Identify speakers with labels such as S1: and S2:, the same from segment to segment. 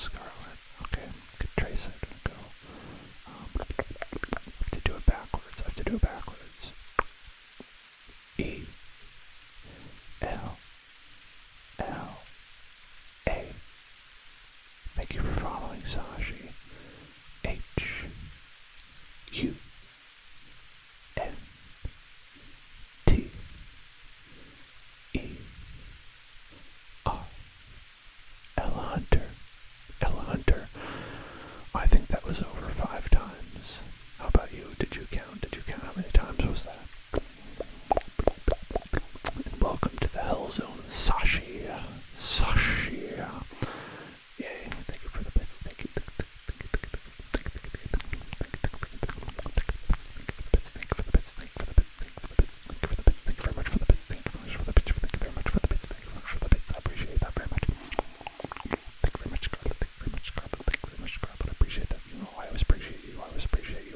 S1: Scarlet. Okay, could trace it. Go. I have to do it backwards. E L L A. Thank you for following, Sashi. H U N T E R. Ella Hunter. I think that was over 5 times. How about you? Did you count? How many times was that? And welcome to the Hell Zone, Sashi. Yay, thank you for the bits. Thank you for the bits. Thank you very much for the bits. Thank you very much for the bits. I appreciate that very much. Thank you very much, Scarlett. I appreciate that. You know, I always appreciate you. I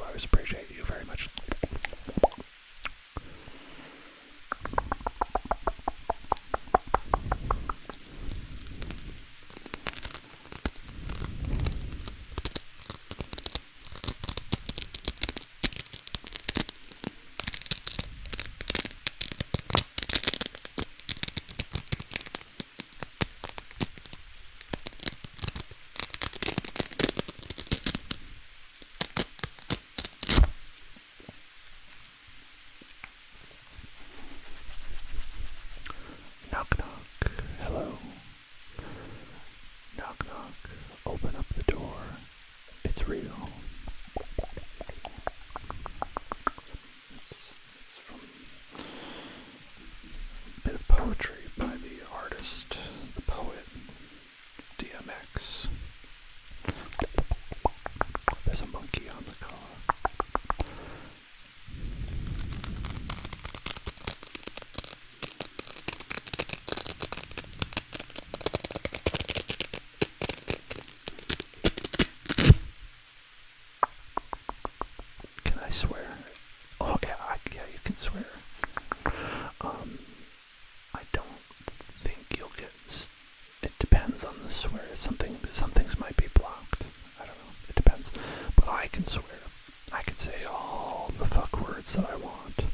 S1: always appreciate you very much. Knock, knock. Hello. Knock, knock. Open up the door. It's real. It's from a bit of poetry by the artist, the poet, DMX. There's a monkey on the car. Can I swear? Oh yeah, you can swear. I don't think you'll get. It depends on the swear. Some things might be blocked. I don't know. It depends. But I can swear. I can say all the fuck words that I want.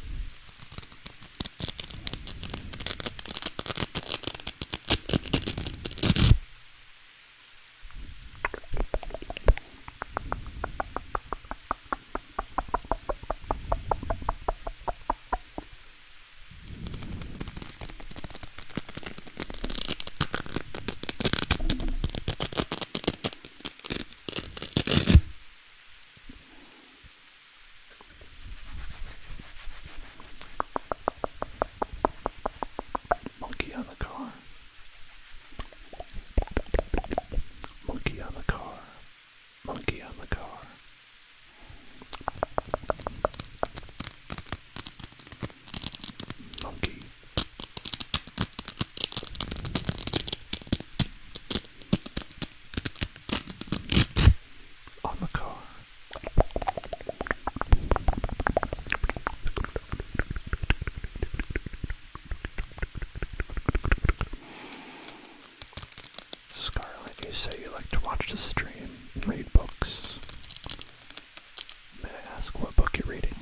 S1: Monkey on the car. Monkey on the car. Monkey on the car. Monkey. On the car. Scarlett, you say you like to watch the stream and read books. May I ask what book you're reading?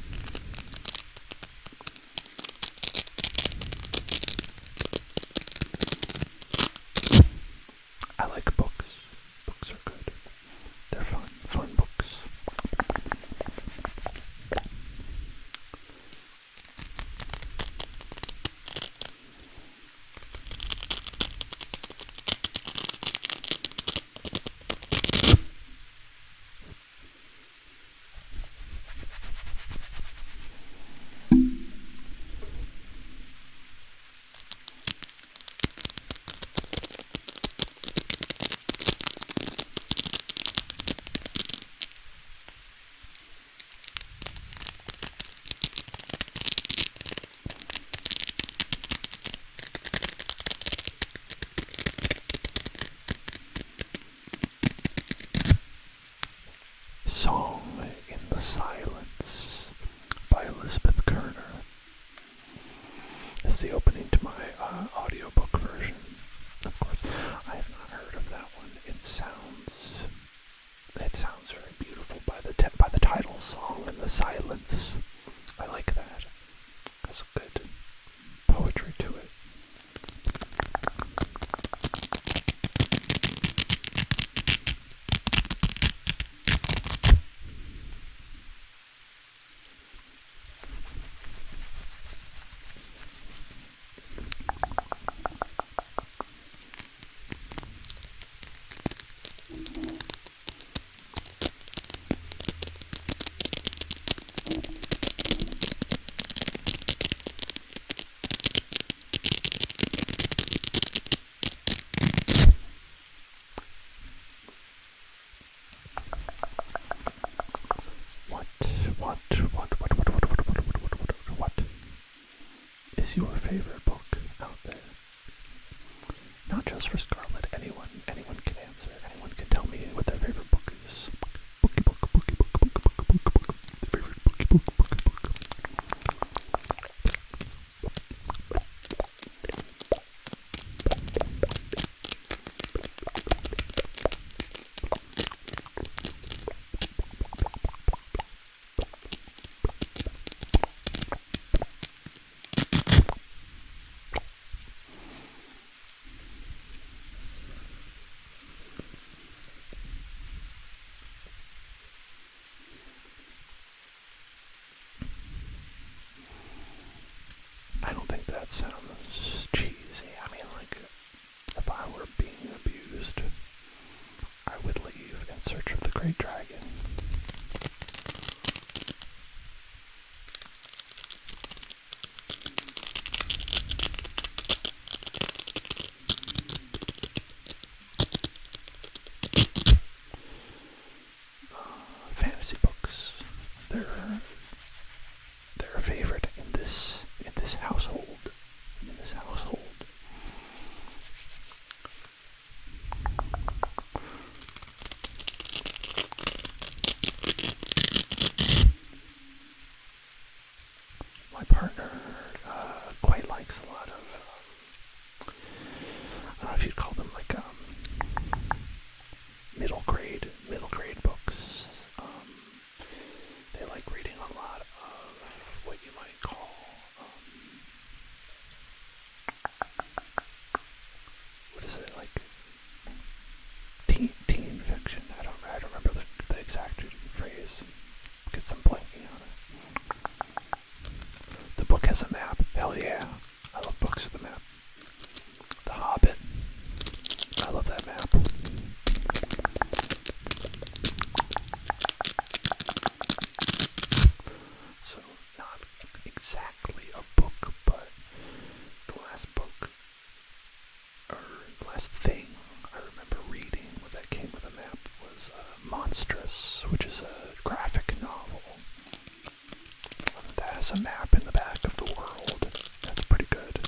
S1: I like books. Books are good. They're fun books. not just for Scarlet. Anyone can answer. Anyone can tell me what their favorite book is. Bookie book. Their favorite bookie book. I don't think that sounds cheesy. I mean, like, if I were being abused, I would leave in search of the Great Dragon. Fantasy books. They're a favorite in this household. In this household. My partner quite likes a lot of I don't know if you'd call them like middle grade books. They like reading a lot of what you might call what is it, like teen fiction. I don't remember the exact phrase because I'm blanking on it. The book has a map. Hell yeah. I love books with a map. The Hobbit. I love that map. So, not exactly a book, but the last book, or the last thing I remember reading that came with a map was Monstrous, which is a graphic novel that has a map in the back of the world. That's pretty good.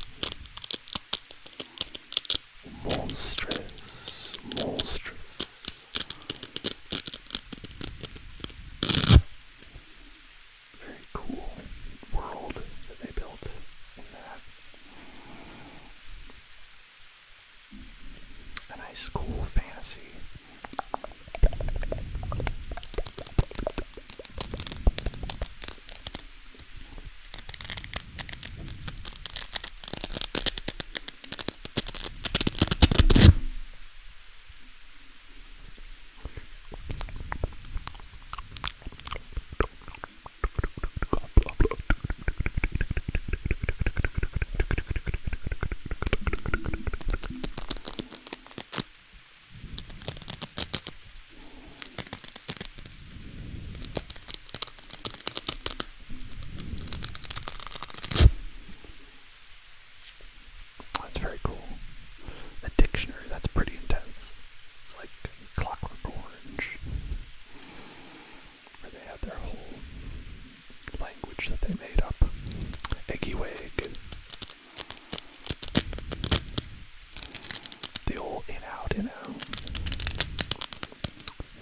S1: Monstrous. Very cool world that they built in that. A nice, cool fantasy. That's very cool. The dictionary, that's pretty intense. It's like Clockwork Orange, where they have their whole language that they made up. Eggy Wig. The old in-out.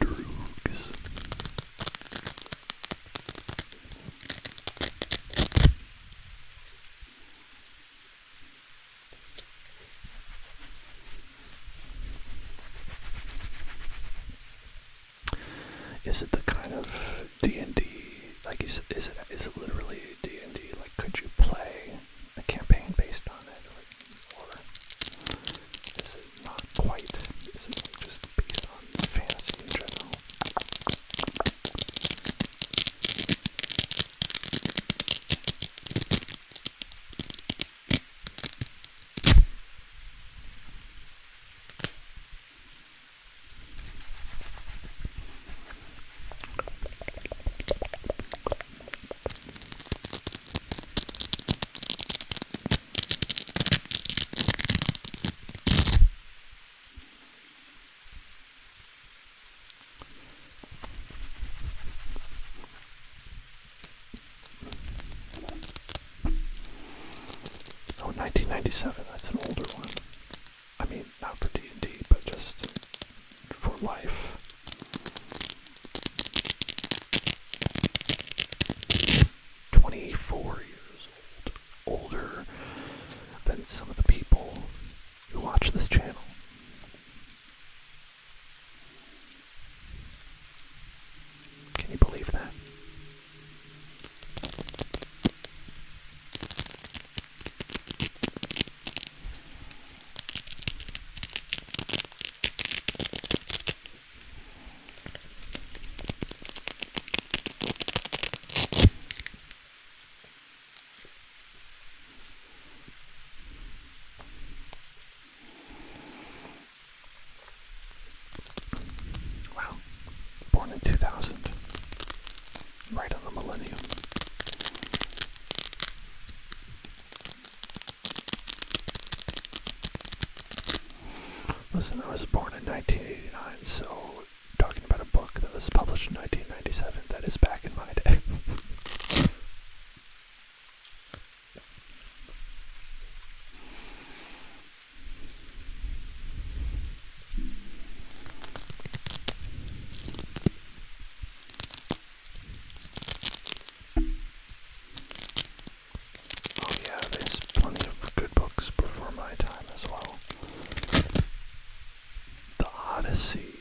S1: Droogs. Is it the kind of D&D, like is it literally D&D? Like, could you play a campaign based on it, or is it not quite? Is it like just based on fantasy in general? Oh, 1997, that's an older one. I mean, 2000. Right on the millennium. Listen, I was born in 1989, so talking about a book that was published in 1997, that is back in my day. Oh yeah, there's plenty of good books before my time as well. The Odyssey,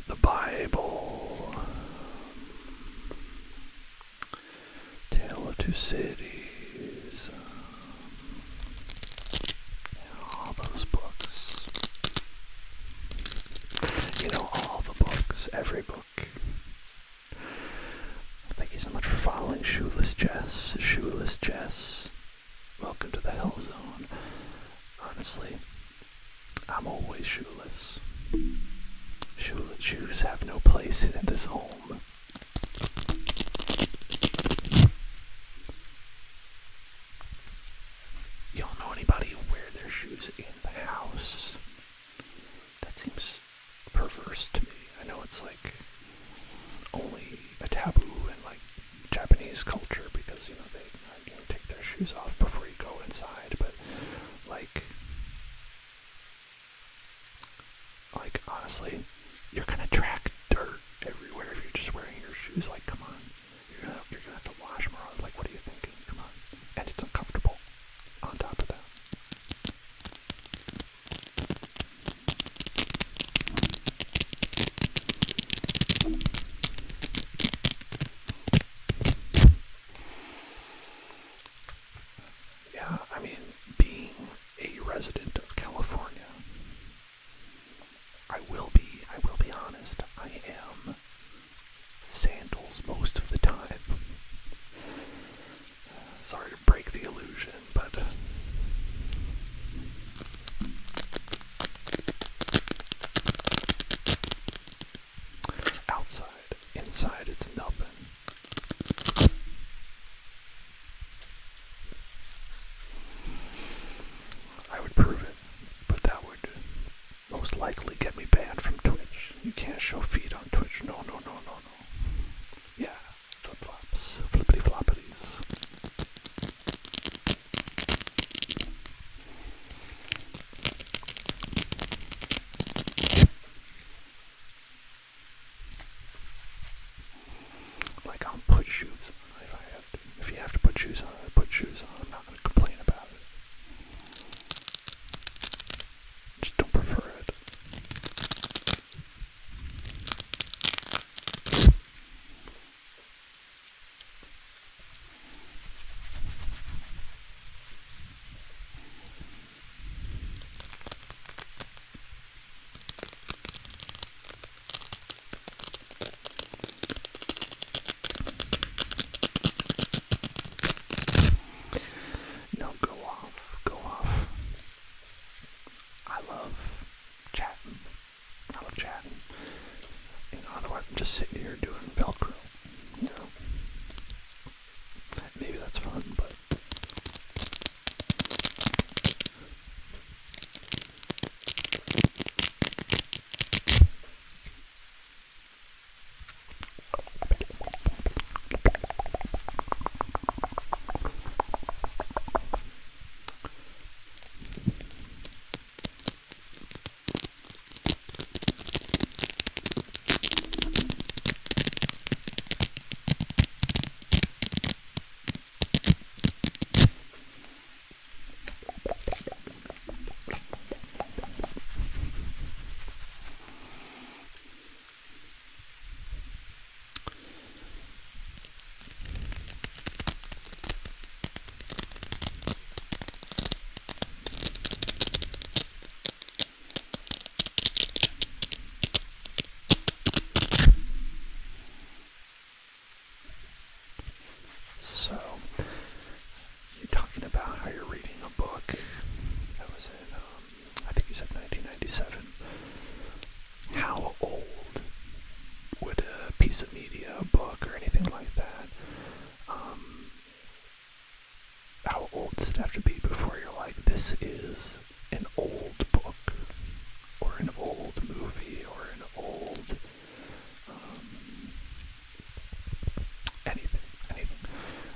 S1: the Bible, Tale of Two Cities, all those books. You know, all the books, every book. Thank you so much for following Shoeless Jess. Shoeless Jess, welcome to the Hell Zone. Honestly, I'm always shoeless. Shoes have no place in this home. You don't know anybody who wear their shoes in the house? That seems perverse to me. I know it's like only a taboo in like Japanese culture because they take their shoes off before you go inside, but like honestly, you're gonna track dirt everywhere if you're just wearing your shoes. Like, come on, you're gonna have to wash them around. Like, what are you thinking? Come on, and it's uncomfortable. On top of that. Yeah, I mean, being a resident of California, I will be honest, I am sandals most of the time. Sorry to break the illusion, but outside, inside, it's nothing. I would prove it, but that would most likely get me banned from Twitch. You can't show feet on Twitch. No. Yeah, flip-flops, flippity-floppities. Like, I'll put shoes on if I have to. If you have to put shoes on, I put shoes on. I'm not going to complain about it. Just don't prefer it. No, go off. I love chatting. Otherwise I'm just sitting here doing Velcro. Maybe that's fun, but this is an old book, or an old movie, or an old anything.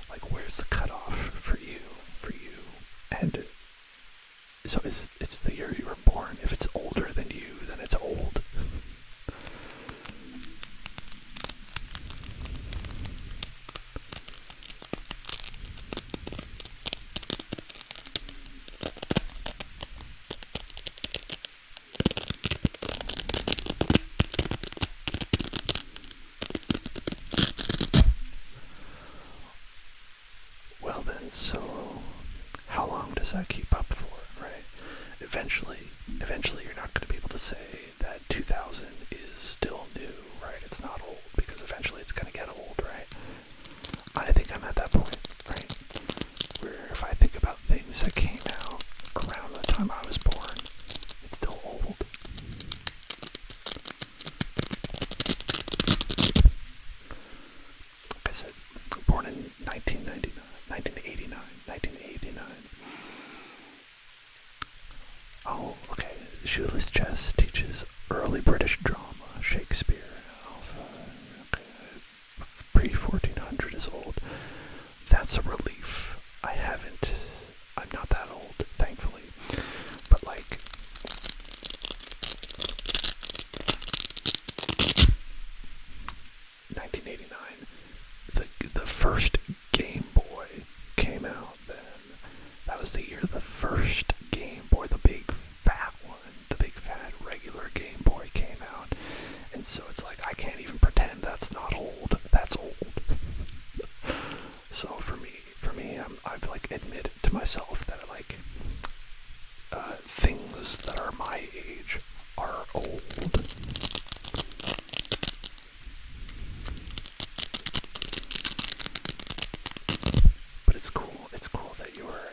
S1: Like, where's the cutoff for you? And so it's the year you were born. If it's older than you, then it's old. Well then, so how long does that keep up for, right? Eventually you're not going to be able to say that 2000 is still new, right? It's not old, because eventually it's going to get old, right? I think I'm at that point, right? Where if I think about things that came out around the time I was born, it's still old. Like I said, born in 1989. Oh, okay. Shoeless Chess teaches early British drama, Shakespeare. Pre-1400 is old. That's a relief. I'm not that old, thankfully. But like, the first Game Boy came out then. That was the year the first Game Boy, the big fat one, the big fat regular Game Boy came out. And so it's like, I can't even pretend that's not old. That's old. So for me, I've like admitted to myself that like things that are my age are old. But it's cool. It's cool that you're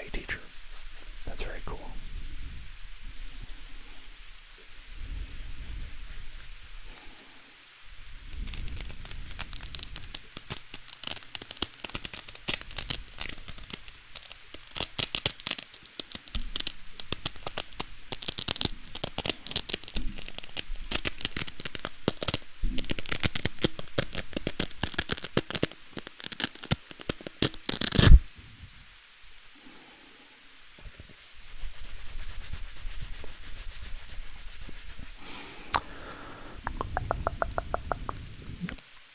S1: a teacher. That's very cool.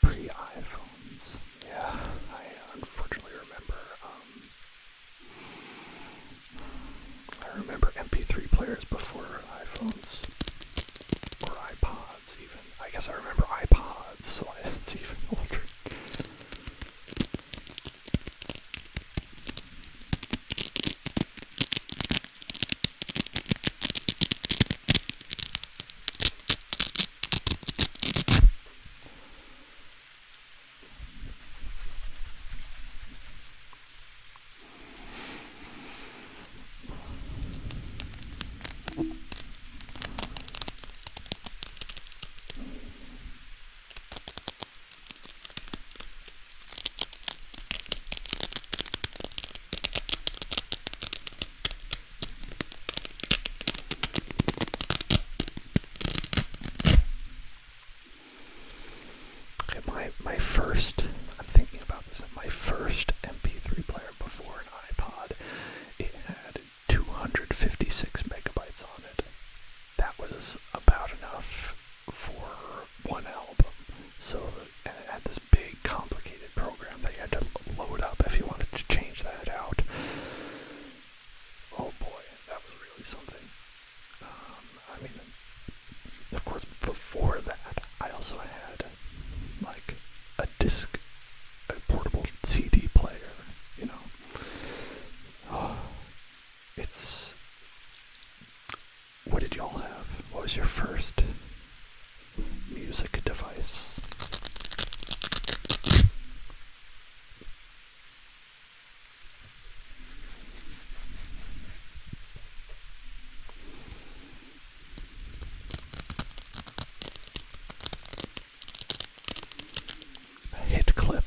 S1: Pre-iPhones. Yeah, I unfortunately remember. I remember MP3 players before iPhones or iPods. Even I guess I remember iPods, so it's even older. My first, I'm thinking about this, my first MP3 player before an iPod, it had 256 megabytes on it. That was about enough for one album. So, and it had this big complicated program that you had to load up if you wanted to change that out. Oh boy, that was really something. I mean, of course, before that, I also had like a disc, a portable CD player, you know. Oh, what did y'all have? What was your first music device? A hit clip.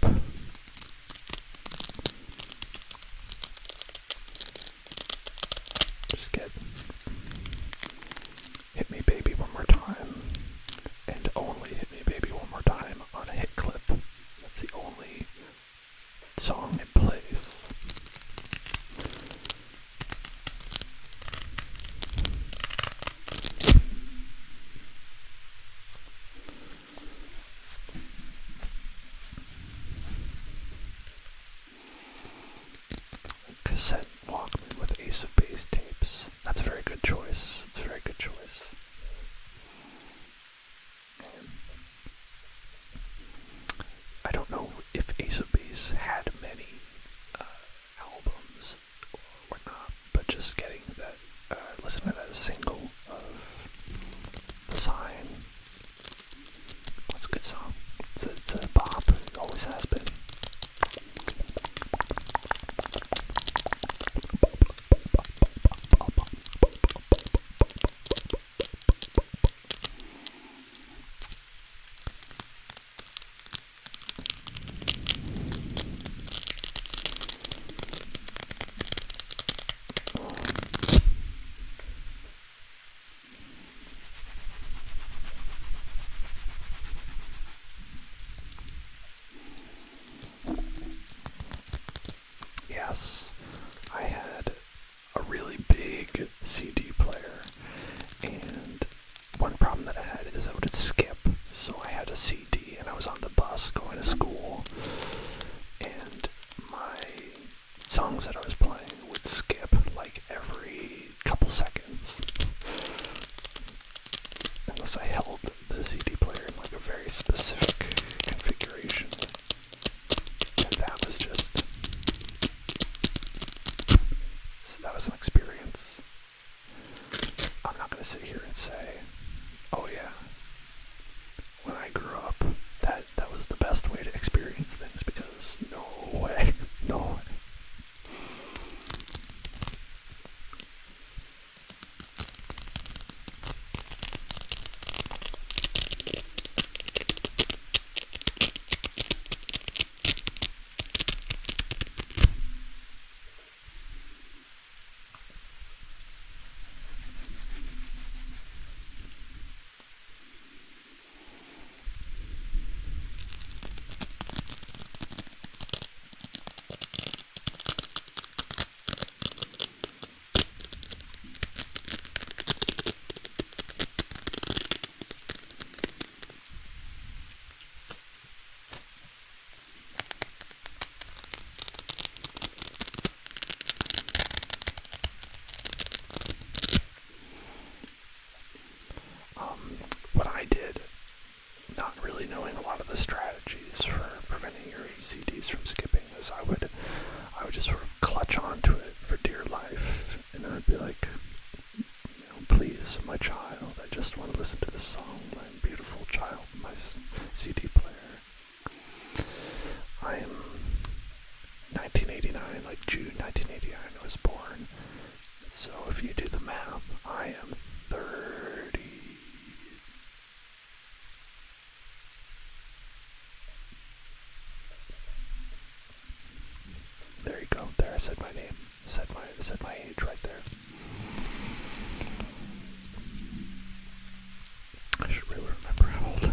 S1: was an experience. I'm not going to sit here and say, oh yeah, when I grew up, that was the best way to experience things, because no way, no way. What I did, not really knowing a lot of the strategies for preventing your ACDs from skipping, is I would just sort of clutch onto it for dear life, and I would be like, please, my child, I just want to listen to this song, my beautiful child, my CD player. I am 1989, like June 1989 I was born, so if you do the math, I am 30. There you go. There, I said my name. Said my age right there. I should really remember how old I am.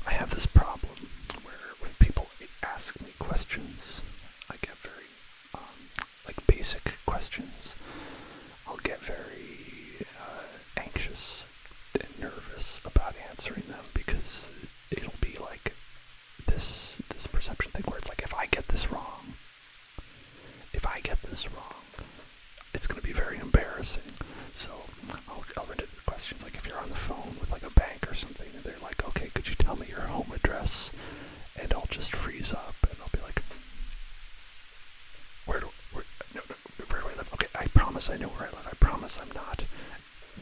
S1: I have this problem where when people ask me questions, I get very, like basic questions, I'll get very anxious and nervous about answering them, because it'll be like this perception thing where it's like, if I get this wrong, it's going to be very embarrassing. So I'll run into the questions, like if you're on the phone with like a bank or something, and they're like, okay, could you tell me your home address? And I'll just freeze up, and I'll be like, where do I live? Okay, I promise I know where I live. I promise I'm not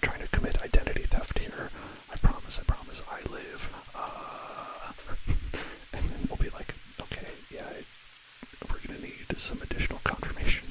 S1: trying to commit identity theft here. I promise I live. And then we'll be like, okay, yeah, we're going to need some additional confirmation.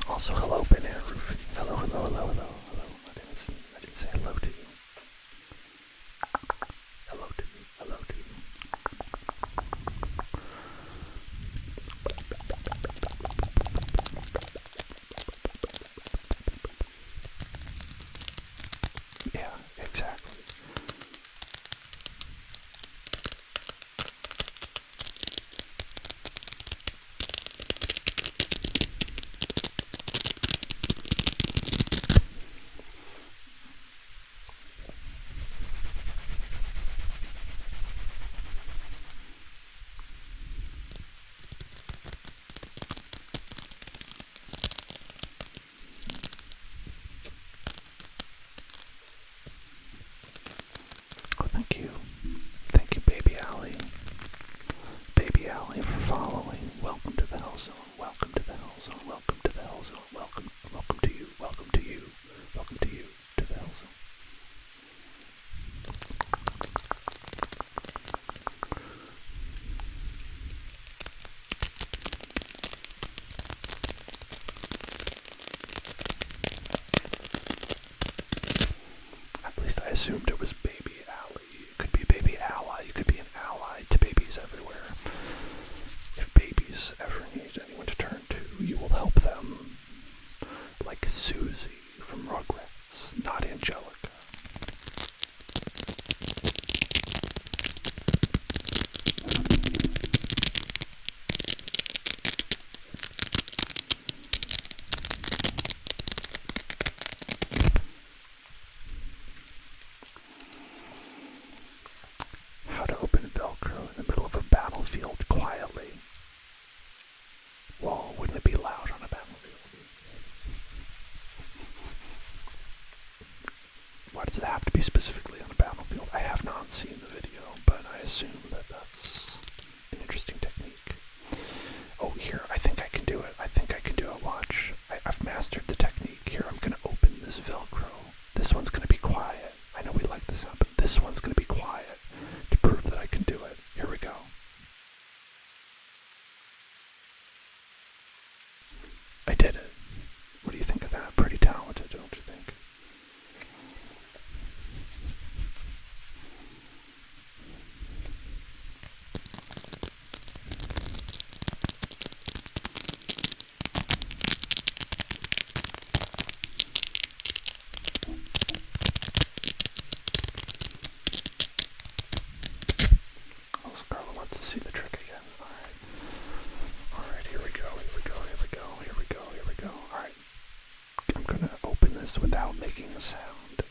S1: Also, hello, Ben Air Roofing. Hello. I didn't say hello to you. Hello to you. Yeah, exactly. Oh, thank you. Thank you, Baby Allie. Baby Allie, for following. Welcome to the Hell Zone. Welcome to the Hell Zone. Welcome to the Hell Zone. Welcome to you. Welcome to you. Welcome to you to the Hell Zone. assumed it was Baby Ally. You could be Baby Ally. You could be an ally to babies everywhere. If babies ever need anyone to turn to, you will help them. Like Susie from Rugrats, not Angelica. How to open Velcro in the middle of a battlefield quietly. Well, wouldn't it be loud on a battlefield? Why does it have to be specifically on a battlefield? I have not seen the video, but I assume that that's an interesting technique. Oh, here, I think I can do it. Watch. I've mastered the technique. Here, I'm going to open this Velcro. This one's going to be quiet. I know we like the sound, but this one's going to be quiet to prove that I can do it. Here we go. I did it. What do you think of that? Pretty talented, don't you think? Oh, Scarlet wants to see the trick again. Alright, here we go. Alright. I'm gonna open this without making a sound,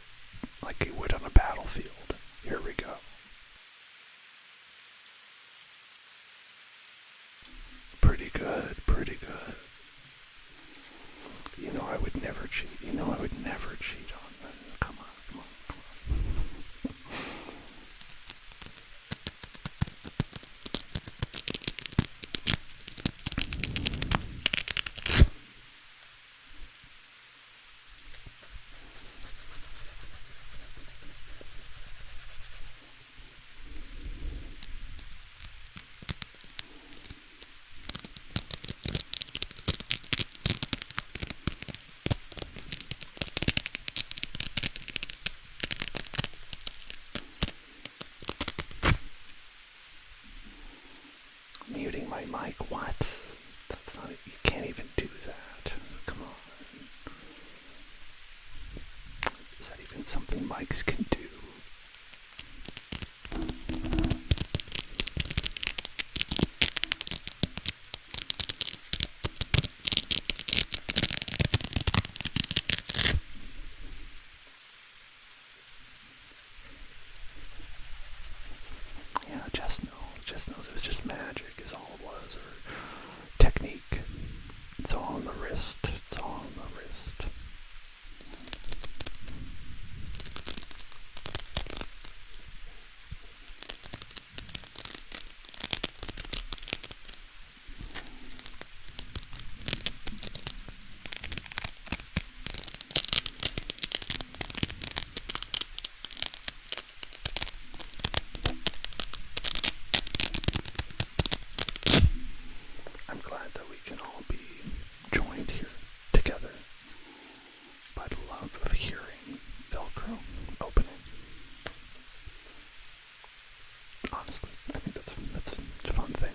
S1: like you would on a battlefield. Here we go. Pretty good. You know I would never cheat. On that. Come on. Muting my mic, what? That's not it. You can't even do that. Come on. Is that even something mics can do? Yeah, Jess knows it was just magic is all it was, or technique. It's all on the wrist. I'm glad that we can all be joined here together by the love of hearing Velcro opening. Honestly, I think that's a fun thing.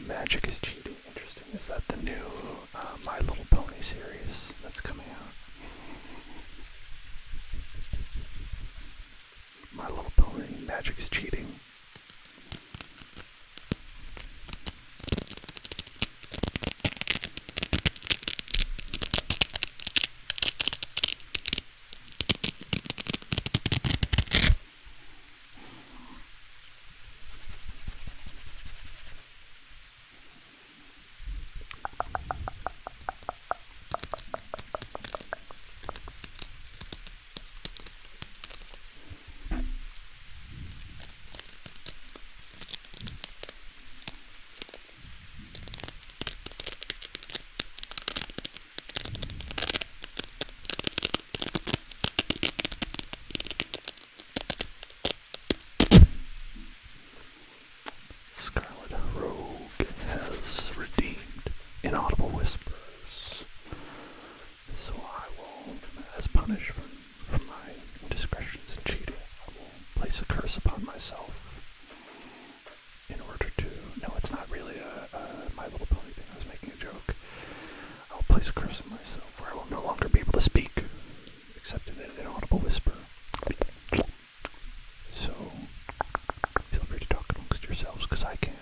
S1: Magic is cheating. Interesting. Is that the new My Little Pony series that's coming out? My Little Pony, magic is cheating. inaudible whispers. So I will, as punish for my indiscretions and cheating, I will place a curse upon myself in order to... No, it's not really a My Little Pony thing. I was making a joke. I'll place a curse on myself where I will no longer be able to speak, except in an inaudible whisper. So, feel free to talk amongst yourselves, because I can't.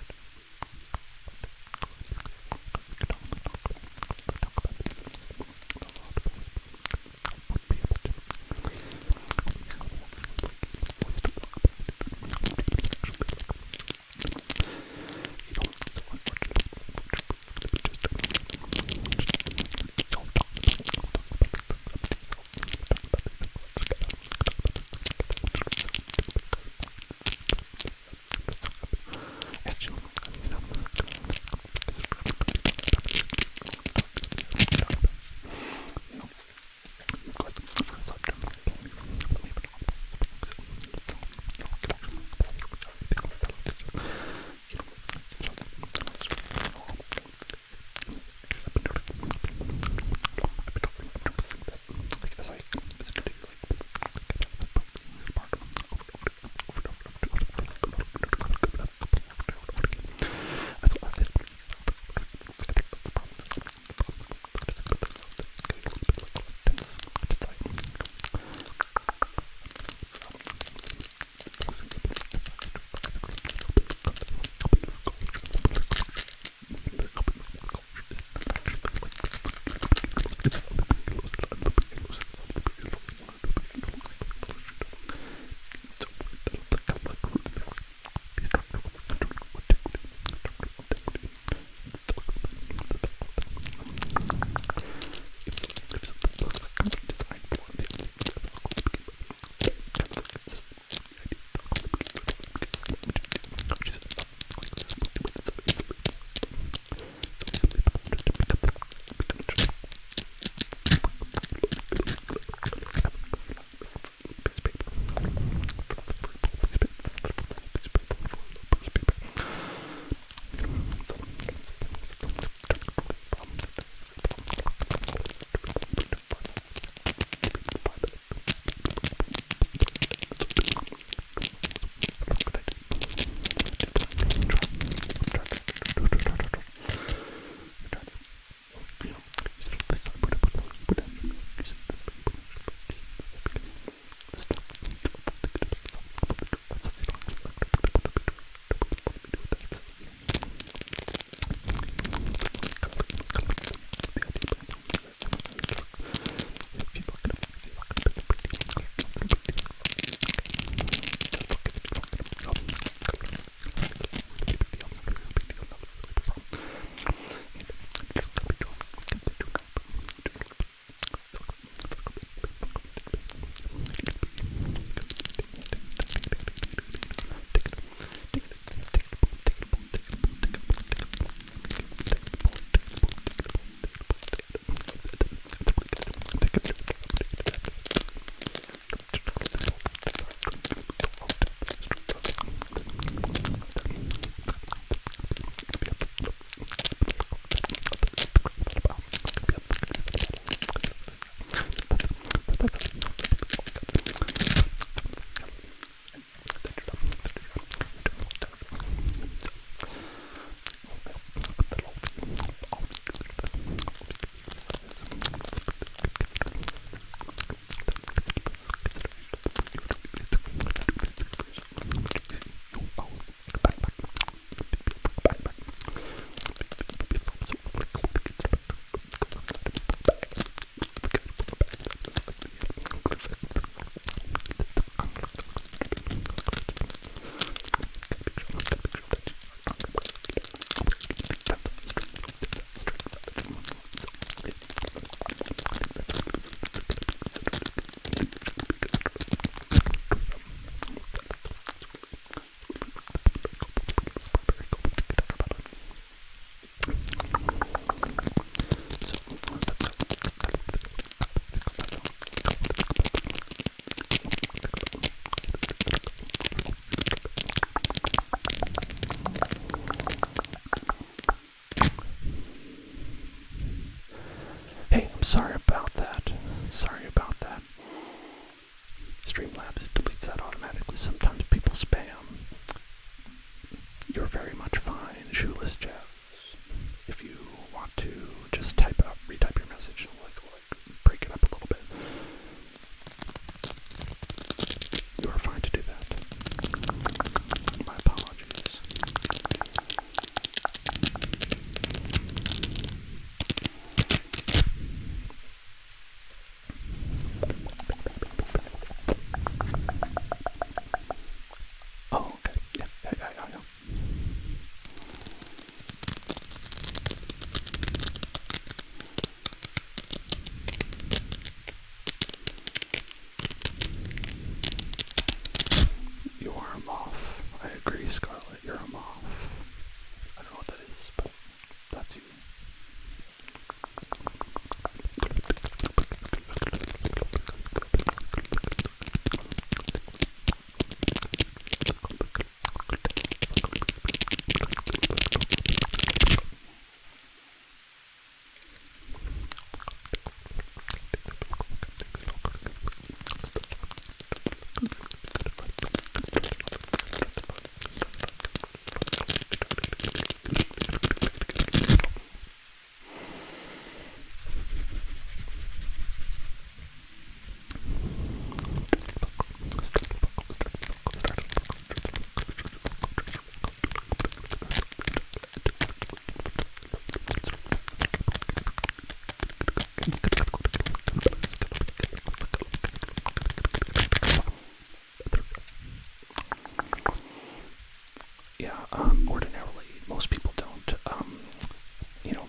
S1: yeah, ordinarily most people don't.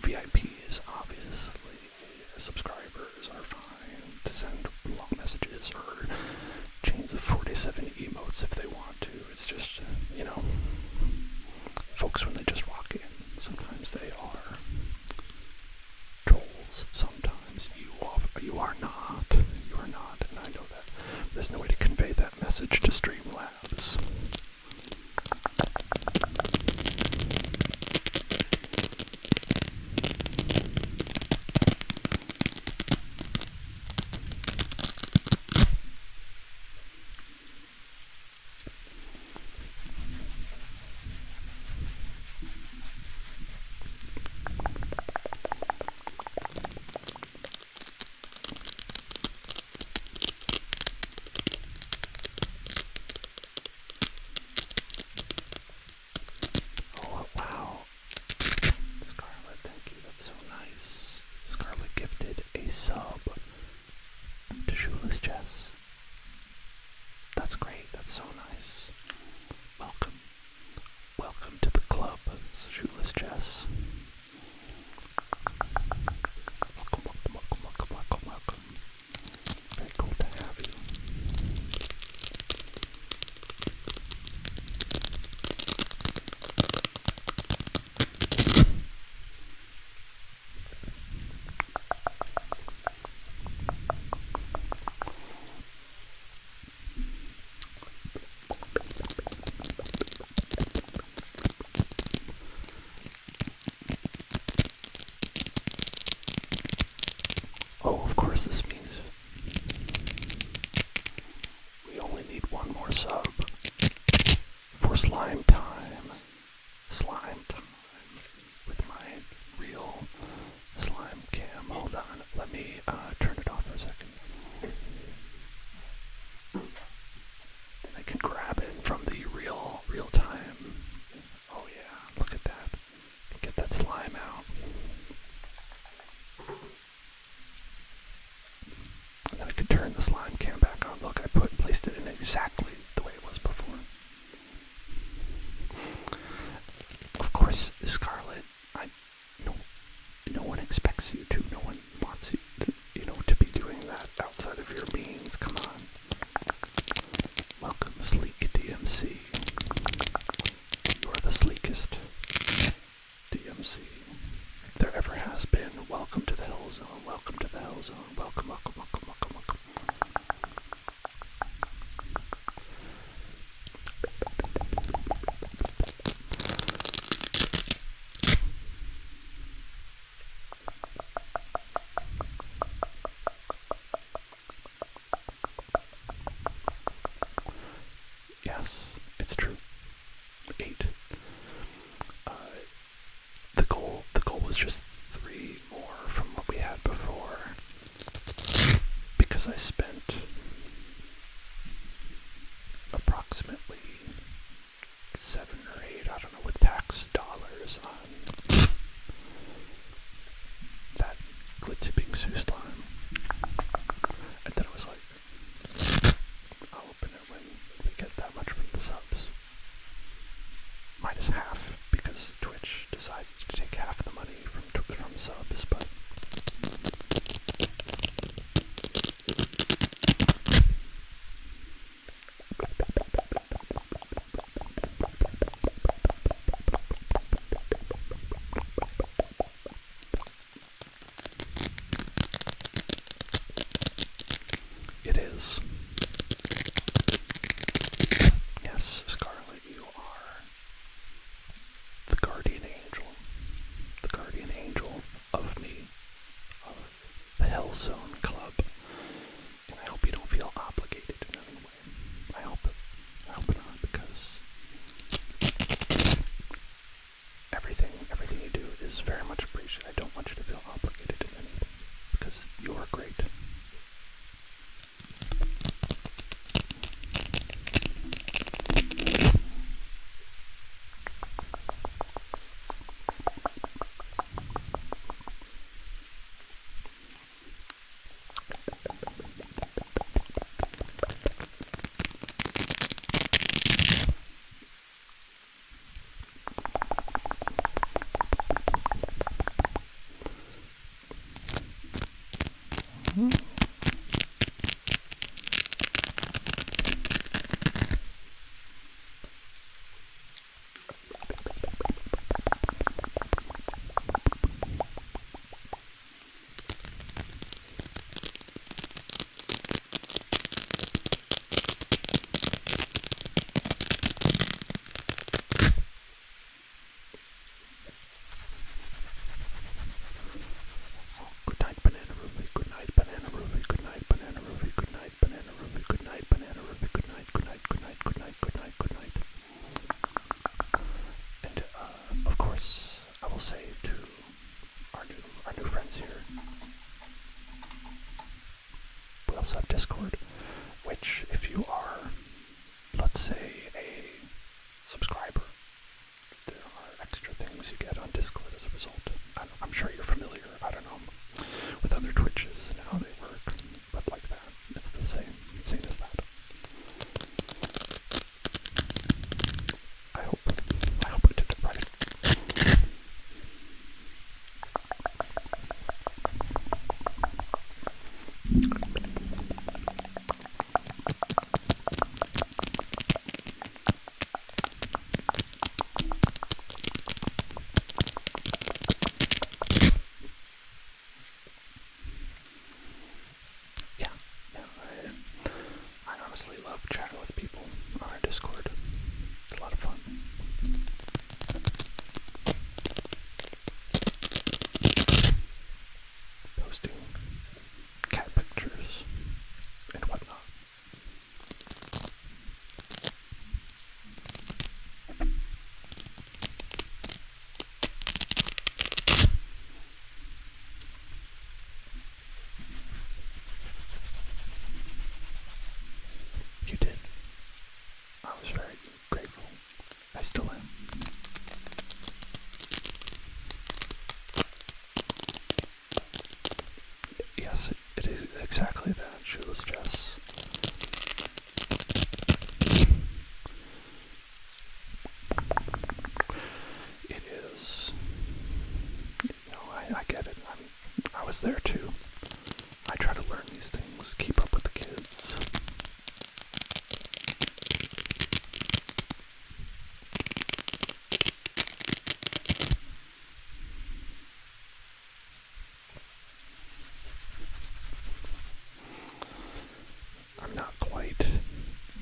S1: VIPs, obviously, subscribers are fine to send long messages or chains of 47 emotes if they want to. It's just, folks when they just walk in, sometimes they are trolls. Sometimes you are not. You are not, and I know that. There's no way to convey that message to Streamlabs. Oh, wow. Scarlet, thank you. That's so nice. Scarlet gifted a sub to Shoeless Jess. That's great. That's so nice. Welcome. Welcome to the club, Shoeless Jess. Welcome. Very cool to have you. Oh, of course, this means we only need one more sub for slime time. Slime time with my real slime cam. Hold on, let me turn it off for a second. I can grab it from the real time. Oh yeah, look at that. Get that slime out. And then I could turn the slime cam back on. Look, I placed it in exactly the way it was before. Of course, Scarlet, no one expects you to. No one wants you to be doing that outside of your means. Come on. Welcome, Sleek DMC. You are the sleekest DMC there ever has been. Welcome to the Hell Zone. Welcome to the Hell Zone. Welcome. Yes, it's true. 8. The goal was just 3 more from what we had before, because I spent approximately 7 or 8, I don't know, with tax dollars on that Glitzy Bingsu slime. And then I was like, I'll open it when we get that much from the subs. Minus half, because Twitch decides to take half the money from subs, but Discord, which if you are, let's say, a subscriber, there are extra things you get on Discord as a result. I'm sure you're familiar, I don't know, with other Twitches and how they work, but like that, it's the same as that. I hope I did it right. Yeah, I honestly love chatting with people on our Discord. It's a lot of fun. Posting cat pictures and whatnot. You did. I was very grateful. I still am. Yes, it is exactly that, shoeless Jess. It is. I get it. I was there too. I try to learn these things, keep up with the kids. I'm not quite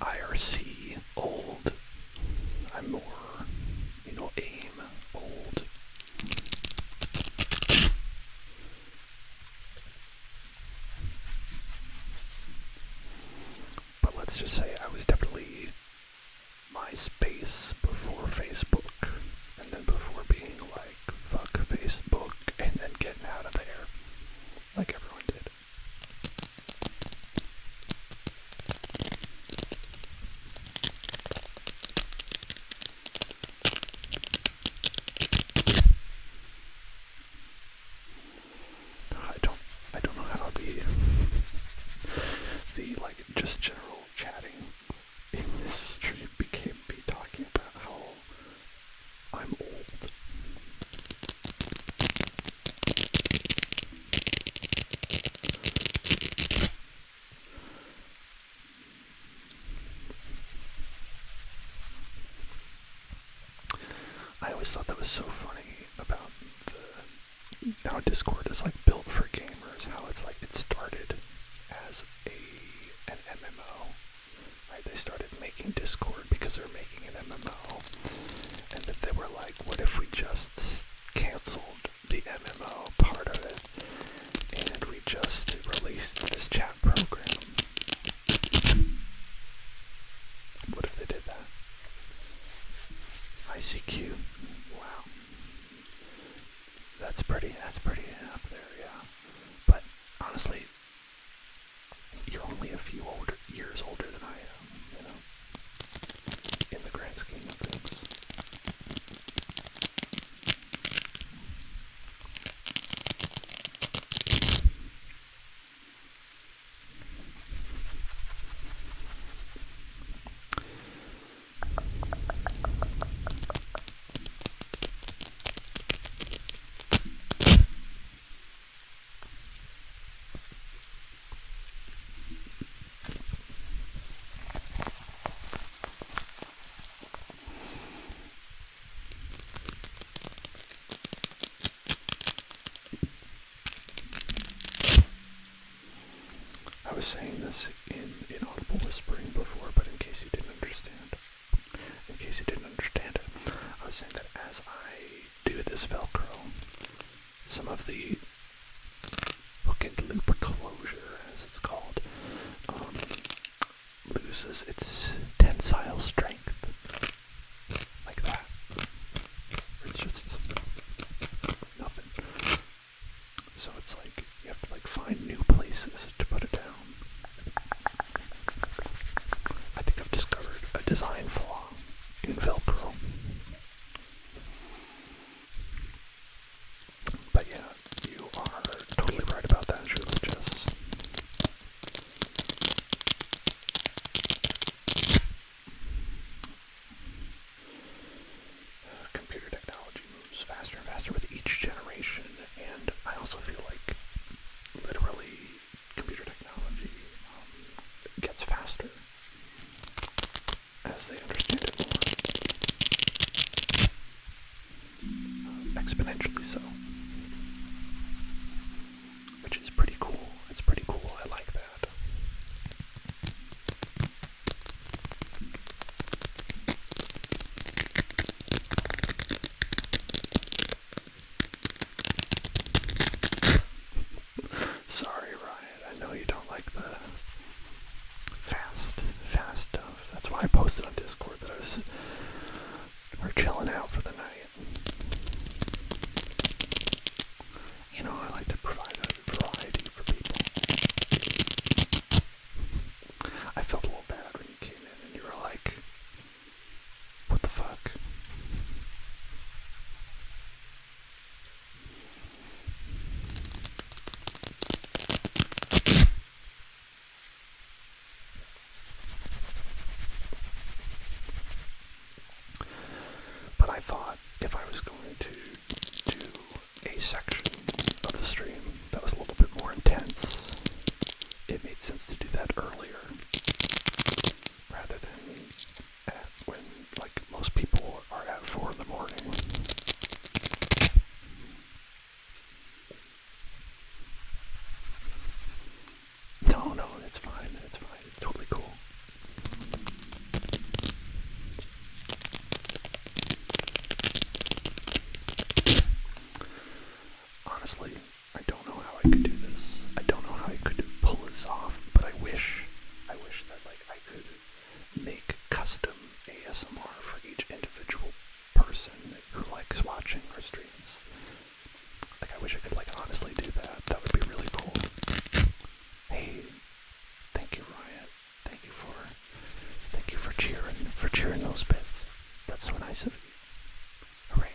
S1: IRC old. I'm more, AIM old. But let's just say I was definitely MySpace before Facebook, and then before being like, fuck Facebook, and then getting out of there, like everyone did. I don't know how to be the, just general chatting in this stream became me talking about how I'm old. I always thought that was so funny about how Discord is built for gamers, how it's it started as an MMO, right? They started making Discord because they were making an MMO, and that they were like, what if we just canceled the MMO part of it, and we just released this chat program? What if they did that? ICQ. Wow. That's pretty up there, yeah. But honestly, you're only a few years older than I am, in the grand scheme of things. I was saying this in inaudible whispering before, but in case you didn't understand it, I was saying that as I do this Velcro, some of the hook and loop closure, as it's called, loses its tensile strength, like that. It's just nothing. So it's you have to find new places to put it down. also feel like literally computer technology gets faster as they understand it more, exponentially so, which is pretty cool. It's pretty cool. I like that. Sorry, Riot. I know you don't like the fast stuff. That's why I posted on Discord that we're chilling out for the night. You know, I like to provide a variety for people. I felt a little bad when you came in and you were like, what the fuck? But I thought if I was going to do a section of the stream that was a little bit more intense, it made sense to do that earlier rather than when like most people are at 4 in the morning. No, it's fine. It's fine. It's totally cool. Honestly, I don't know how I could do this. I don't know how I could pull this off, but I wish that like I could make custom ASMR for each individual person who likes watching our streams. Like I wish I could like honestly do that. That would be really cool. Hey, thank you, Riot. Thank you for cheering those bits. That's so nice of you. Hooray.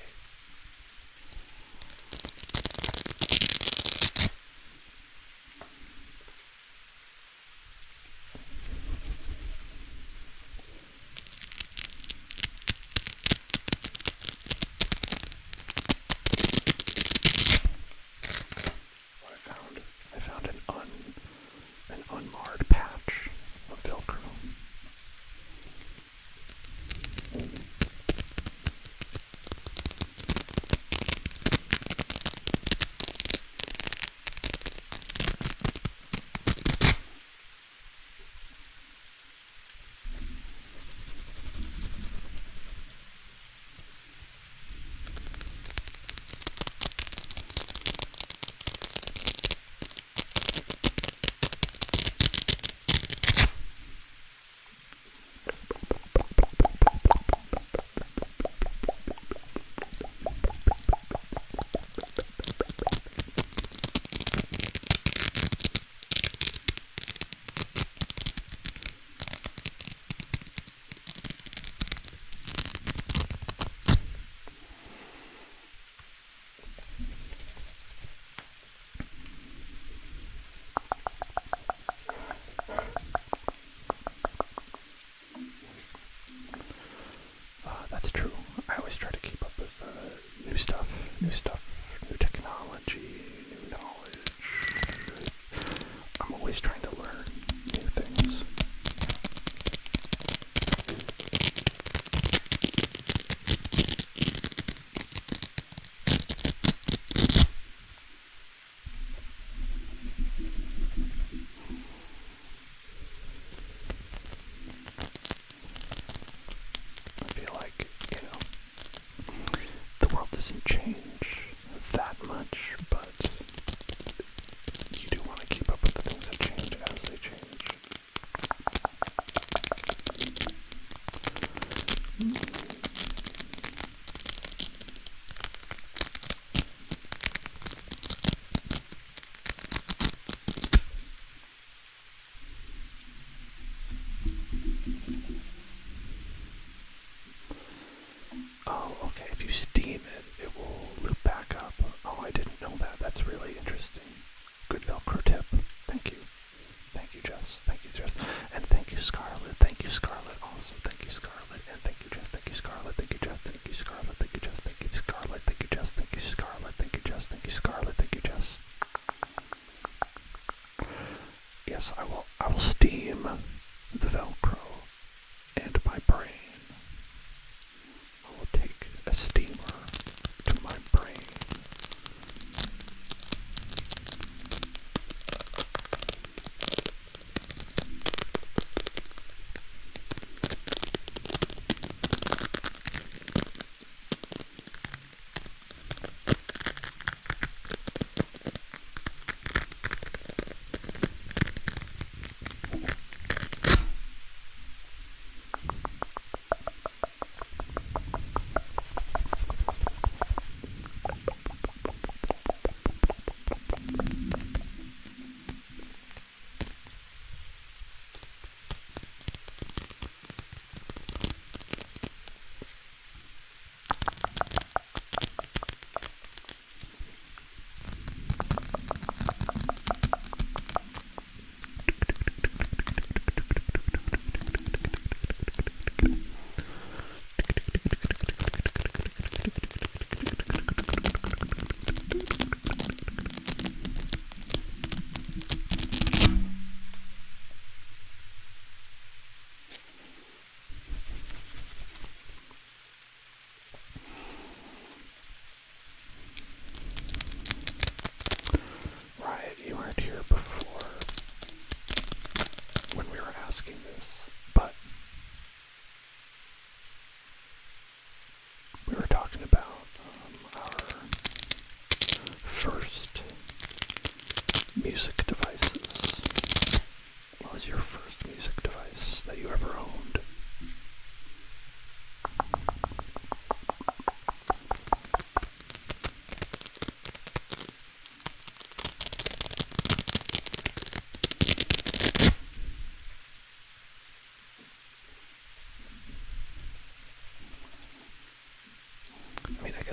S1: I found an unmarred patch of Velcro. That's true. I always try to keep up with new technology, new knowledge. I'm always trying to learn new things. I feel like, the world doesn't change that much, but you do want to keep up with the things that change as they change. Oh, okay, if you steam it will loop back up. Oh, I didn't know that. That's really interesting. Good Velcro tip. Thank you. Thank you, Jess. Thank you, Jess. And thank you, Scarlett. Thank you, Scarlett. Also, thank you, Scarlett. And thank you, Jess. Thank you, Scarlett. Thank you, Jess. Thank you, Scarlett. Thank you, Jess. Thank you, Scarlett. Thank you, Jess. Thank you, Scarlett. Thank you, Jess. Thank you, Scarlett. Thank you, Jess.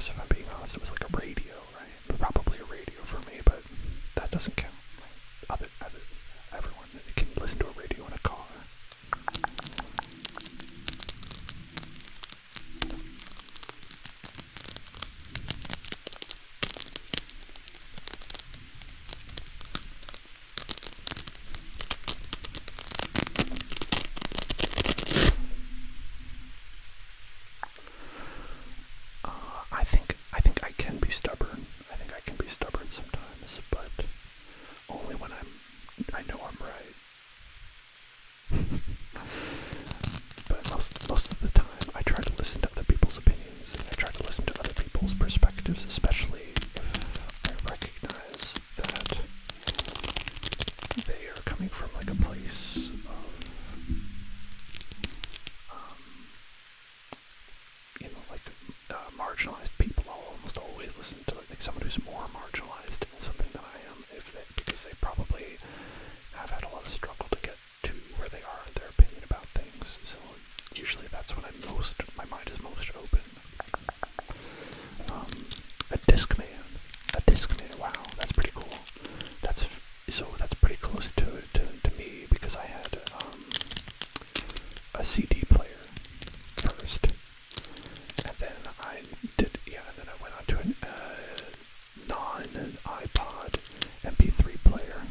S1: guess if I'm being honest, it was like a radio, right? Probably a radio for me, but that doesn't count. Everyone can listen to a radio in a car. I think I can be stubborn. I think I can be stubborn sometimes, but only when I know I'm right. But most of the time, I try to listen to other people's opinions. I try to listen to other people's perspectives, especially if I recognize that they are coming from like a place of, marginalized people. I'll almost always listen to like someone who's more marginalized in something than I am, because they probably have had a lot of struggle to get to where they are in their opinion about things. So usually that's when my mind is most open. A Discman. Wow, that's pretty cool. That's pretty close to me, because I had a CD player first. And then I went on to an non-iPod MP3 player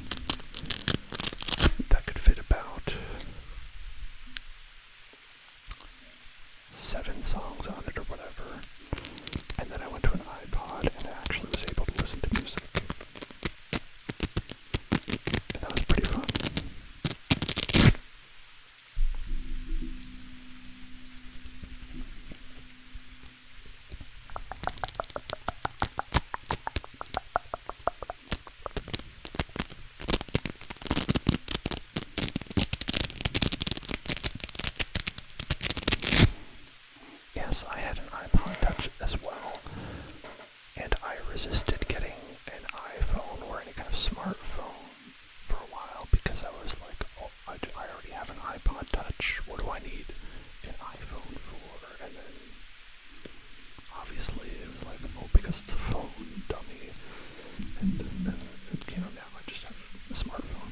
S1: that could fit about 7 songs on it or whatever. And then I went to an iPod and actually was able to listen to music. And that was pretty fun. Yes, I had an iPod Touch as well, and I resisted getting an iPhone or any kind of smartphone for a while, because I was like, oh, I already have an iPod Touch, what do I need an iPhone for? And then, obviously, it was like, oh, because it's a phone, dummy, and now I just have a smartphone.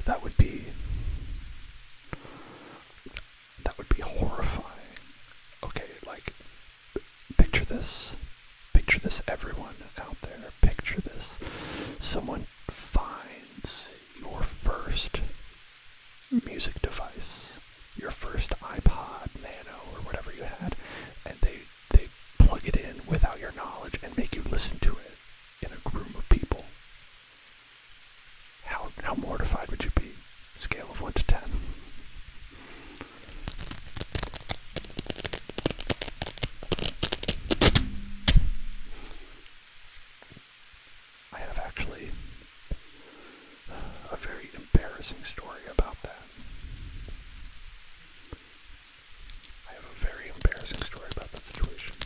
S1: That would be horrifying. Okay, like, picture this everyone out there, picture this. Someone finds your first music device, your first iPod Nano or whatever you had, and they plug it in without your knowledge and make you listen to it in a room of people. How mortified would you be? Scale of 1 to 10. I have actually a very embarrassing story about that. I have a very embarrassing story about that situation.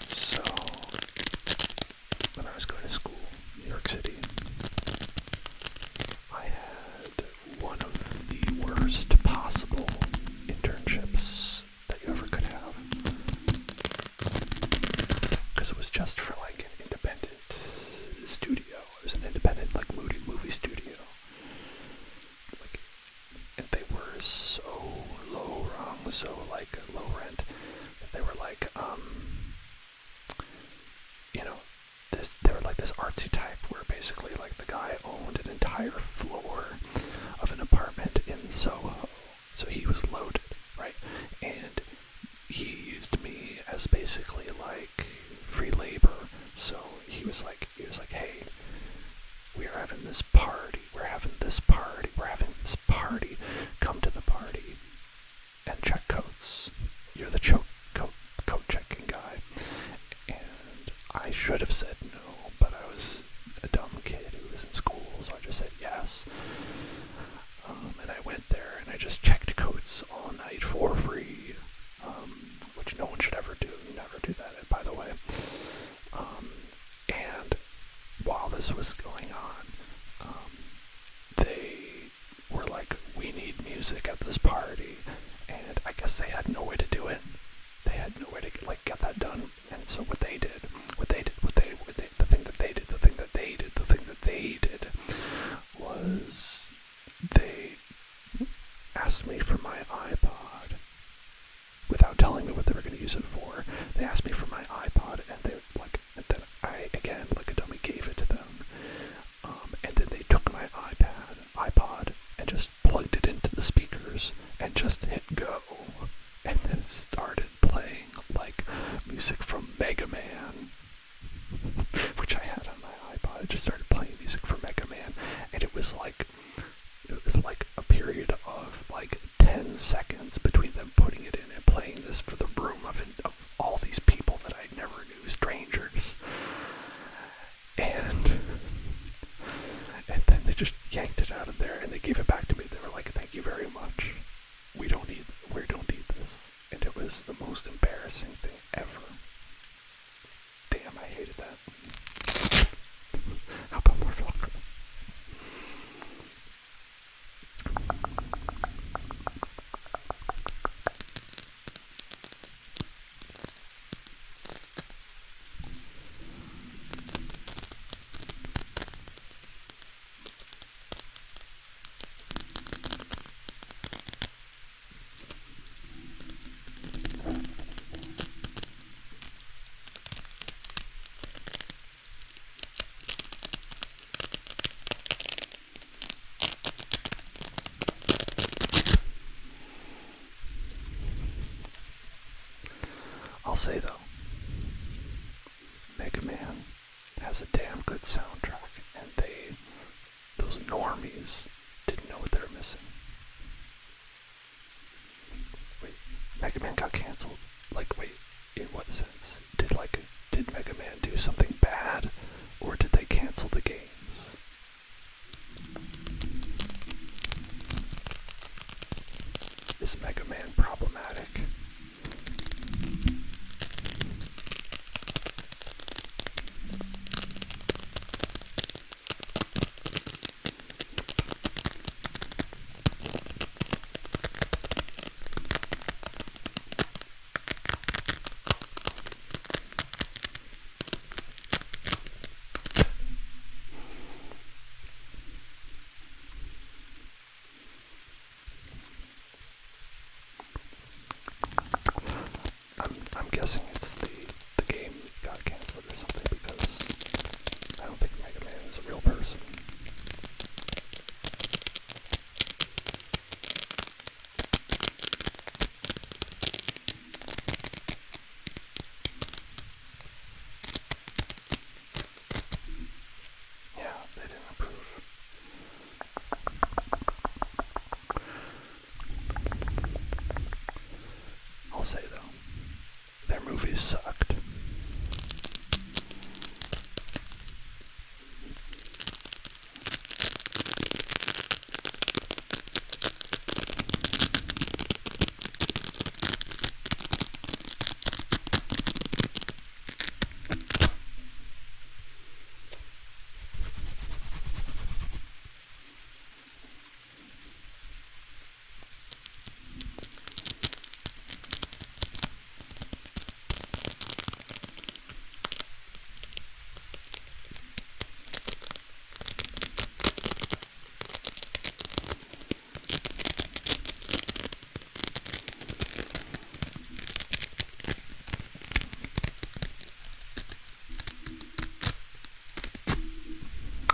S1: So, when I was going to school in New York City, I had one of the worst possible internships that you ever could have. Because it was just for like an independent studio. It was an independent like movie studio. Like, and they were so low rent, that they were like, they were like this artsy type where basically like the guy owned an entire floor of an apartment in Soho. So he was loaded, right? And he used me as basically like free labor. So he was like, hey, we're having this party, come to the party and check coats. You're the coat checking guy. And I should have said no, but I was a dumb kid who was in school, so I just said yes. And I asked me for my iPod without telling me what they were going to use it for. They asked me for my iPod, and then I, again, like a dummy, gave it to them. And then they took my iPod, and just plugged it into the speakers, and just hit go. And then it started playing, like, music from Mega Man, which I had on my iPod. It just started playing music from Mega Man, and it was like a period of, like, 10 seconds between them putting it in and playing this for the room of all these people that I never knew, strangers. And then they just yanked it out of there, and they gave it back to me. They were like, "Thank you very much. We don't need this." And it was the most embarrassing thing ever. Damn, I hated that. How about more Velcro? I'll say though, Mega Man has a damn good soundtrack, and those normies didn't know what they were missing. Wait, Mega Man got canceled? Like, wait, in what sense? Did Mega Man do something bad, or did they cancel the games? Is Mega Man problematic? I'm guessing it's the game got canceled or something, because I don't think Mega Man is a real person. Yeah, they didn't approve. I'll say though, their movies sucked.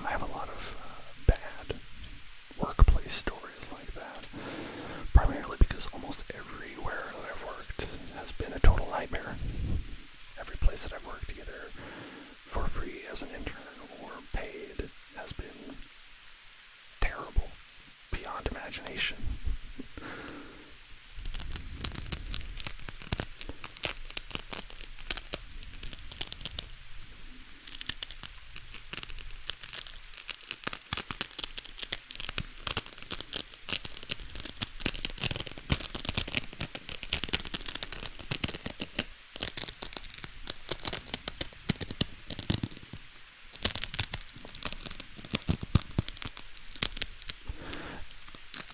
S1: I have a lot of bad workplace stories like that, primarily because almost everywhere that I've worked has been a total nightmare. Every place that I've worked, either for free as an intern or paid, has been terrible, beyond imagination.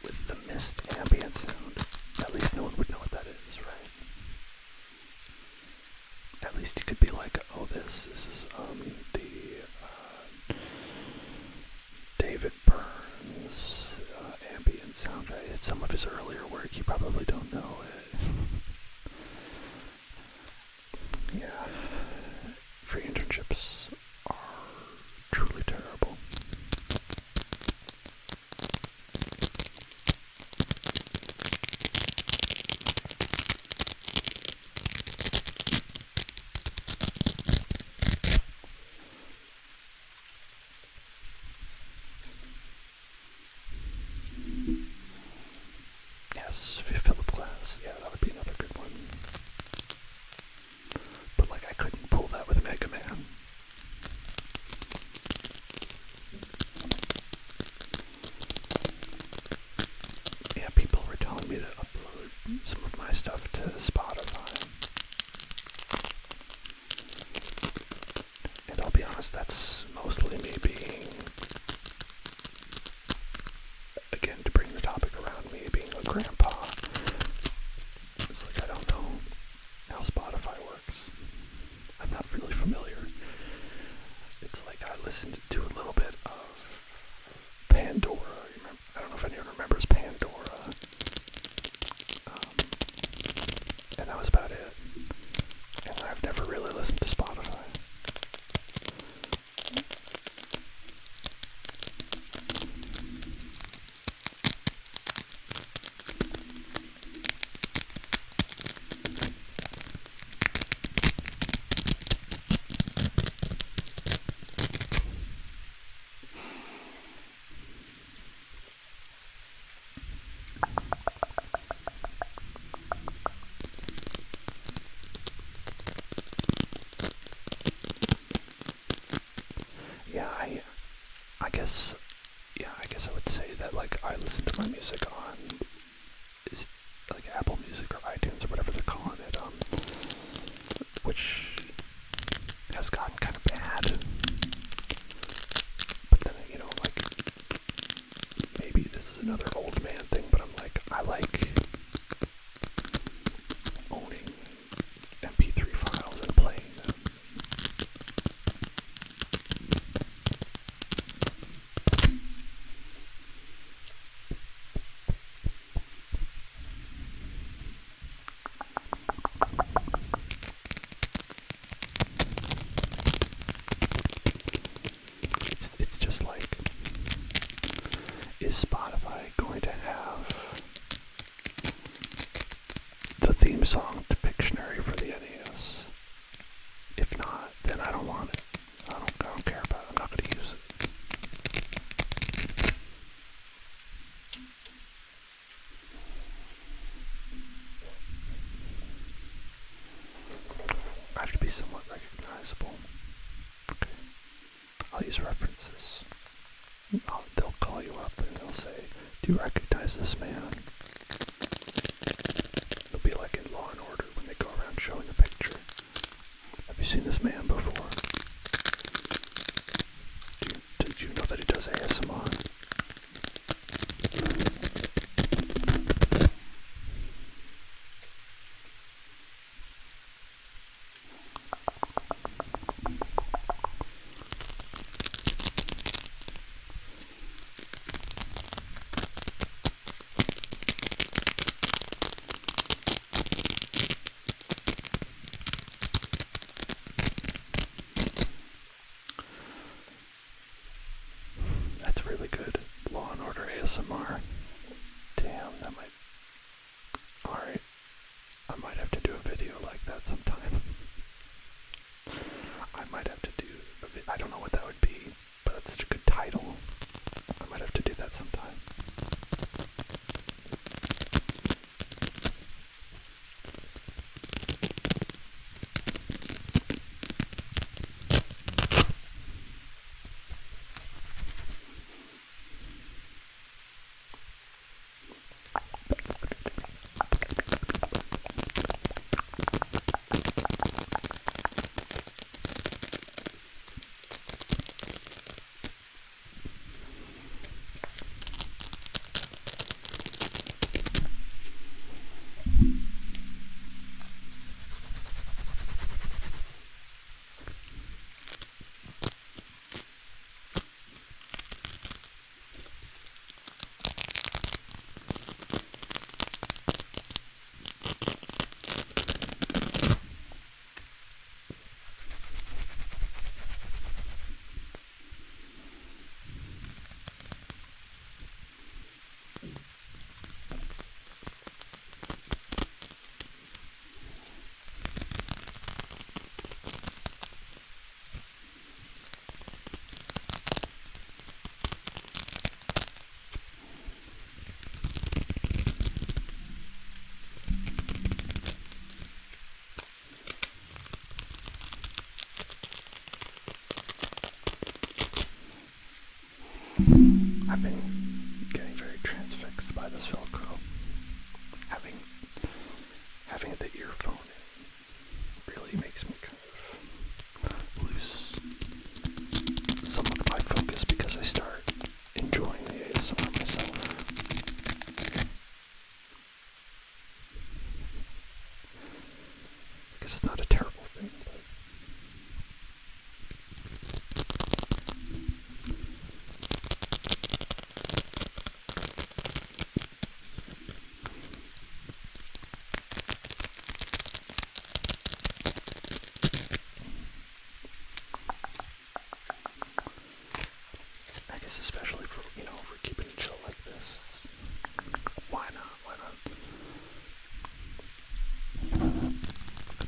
S1: With the mist ambient sound, some of his earlier work, you probably don't know it. Yeah. Free internships are truly terrible. Yes, Philip Glass. Yeah, that would be another good one. But like, I couldn't pull that with Mega Man. Yeah, people were telling me to upload some of my stuff to Spotify. And I'll be honest, that's mostly me being, again, to bring the topic around, me being a grandpa. It's like, I don't know how Spotify works. I'm not really familiar. It's like I listened to a little bit of Pandora. I don't know if anyone remembers Pandora. And that was about it. And I've never really listened to Spotify. Yeah, I guess I would say that, like, I listen to my music on, like, Apple Music or iTunes or whatever they're calling it, which has gotten kind of bad. But then, like, maybe this is another old man thing, but I'm like, I like owning MP3 files and playing them. It's just like, is Spotify going to have the theme song to Pictionary for the NES? If not, then I don't want it. I don't care about it. I'm not going to use it. I have to be somewhat recognizable. Okay. I'll use references. They'll call you up and they'll say, "Do you recognize this man?" It'll be like in Law and Order when they go around showing the picture. "Have you seen this man before? Did you know that he does ASMR?" I've been getting very transfixed by this Velcro. Having the earphone in really makes me kind of lose some of my focus because I start enjoying the ASMR myself. I guess it's not a terrible thing, but I guess especially for, for keeping it chill like this, why not?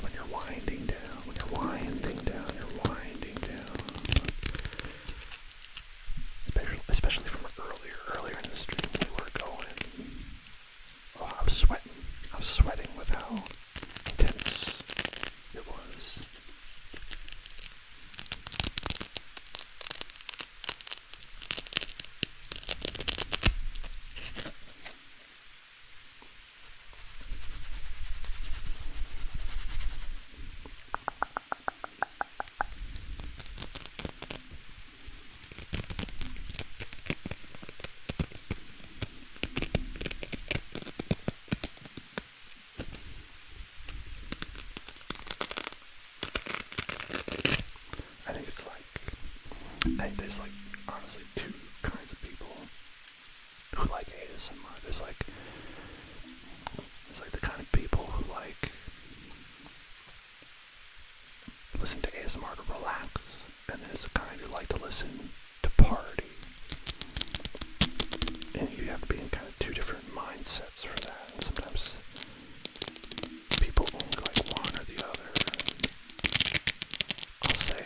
S1: When you're winding down, especially from earlier in the stream, we were going, I was sweating with how intense it was. I think there's honestly two kinds of people who like ASMR. There's the kind of people who listen to ASMR to relax, and there's the kind who like to listen to party. And you have to be in kind of two different mindsets for that, and sometimes people only like one or the other. I'll say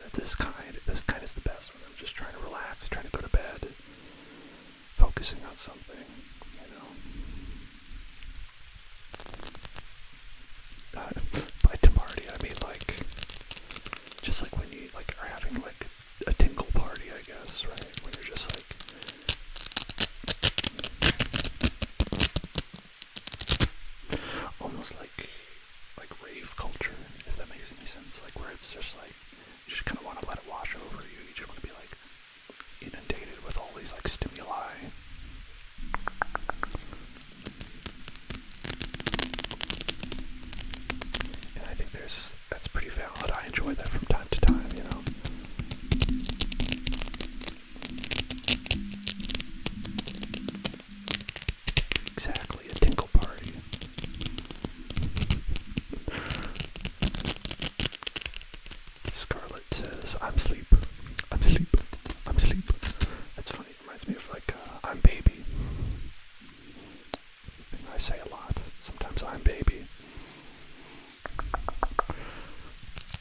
S1: that this kind is the best when I'm just trying to relax, trying to go to bed, focusing on something, by to party, I mean just when you are having a tinkle party, I guess, right? When you're just almost like rave culture, if that makes any sense. Where it's just you just kind of want to let it wash over you. You just want to be inundated with all these stimuli. And I think that's pretty valid. I enjoy that from time to time, Exactly, a tinkle party. Scarlett says, I'm sleep. That's funny. It reminds me of I'm baby. I say a lot. Sometimes I'm baby.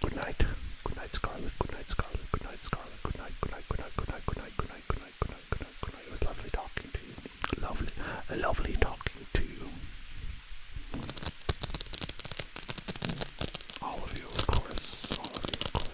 S1: Good night. Good night, Scarlett. Good night, Scarlett. Good night, Scarlett. Good night. Good night. Good night. Good night. Good night. Good night. Good night. Good night. Good night. Good night. It was lovely talking to you. Lovely talking to you. All of you, of course. All of you, of course.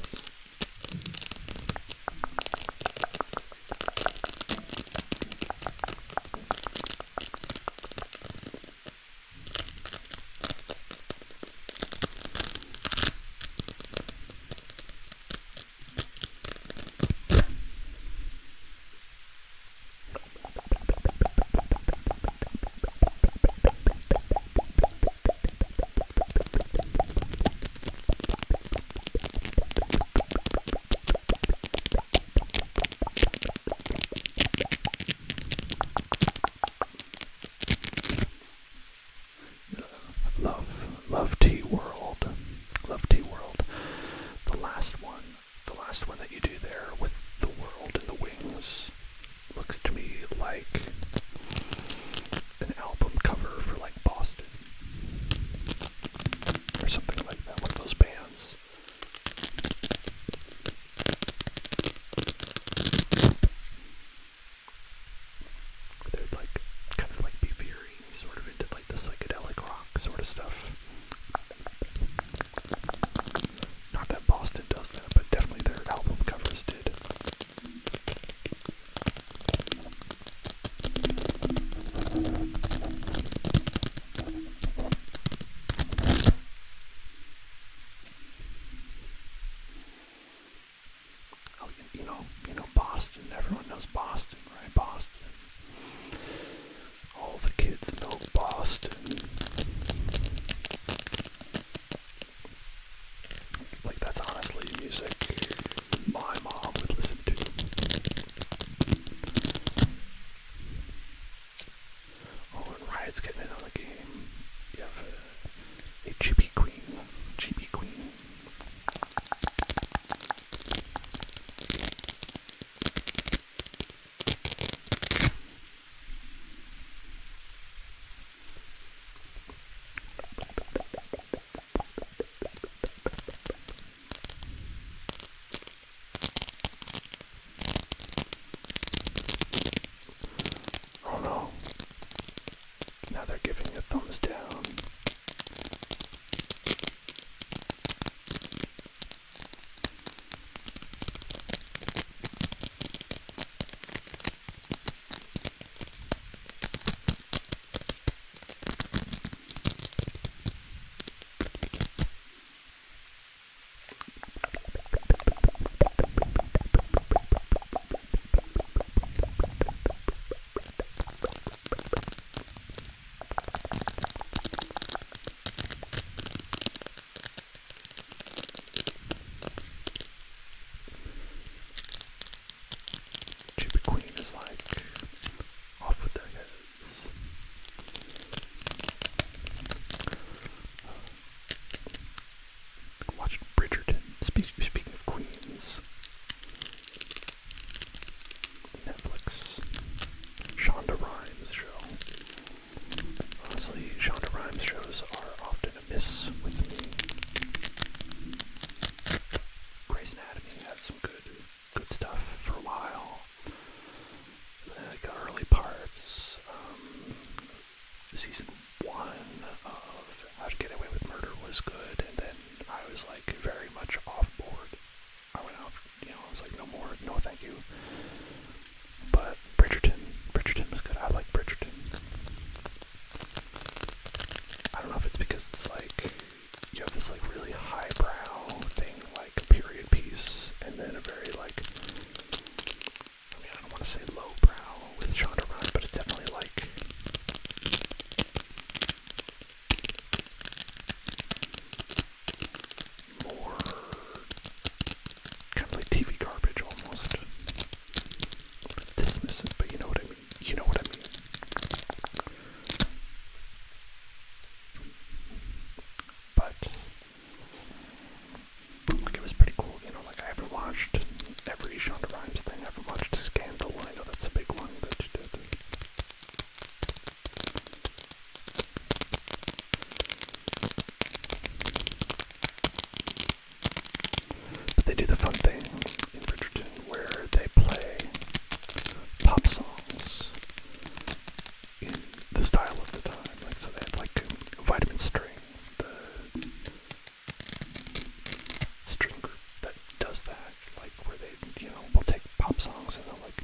S1: songs, and they'll like,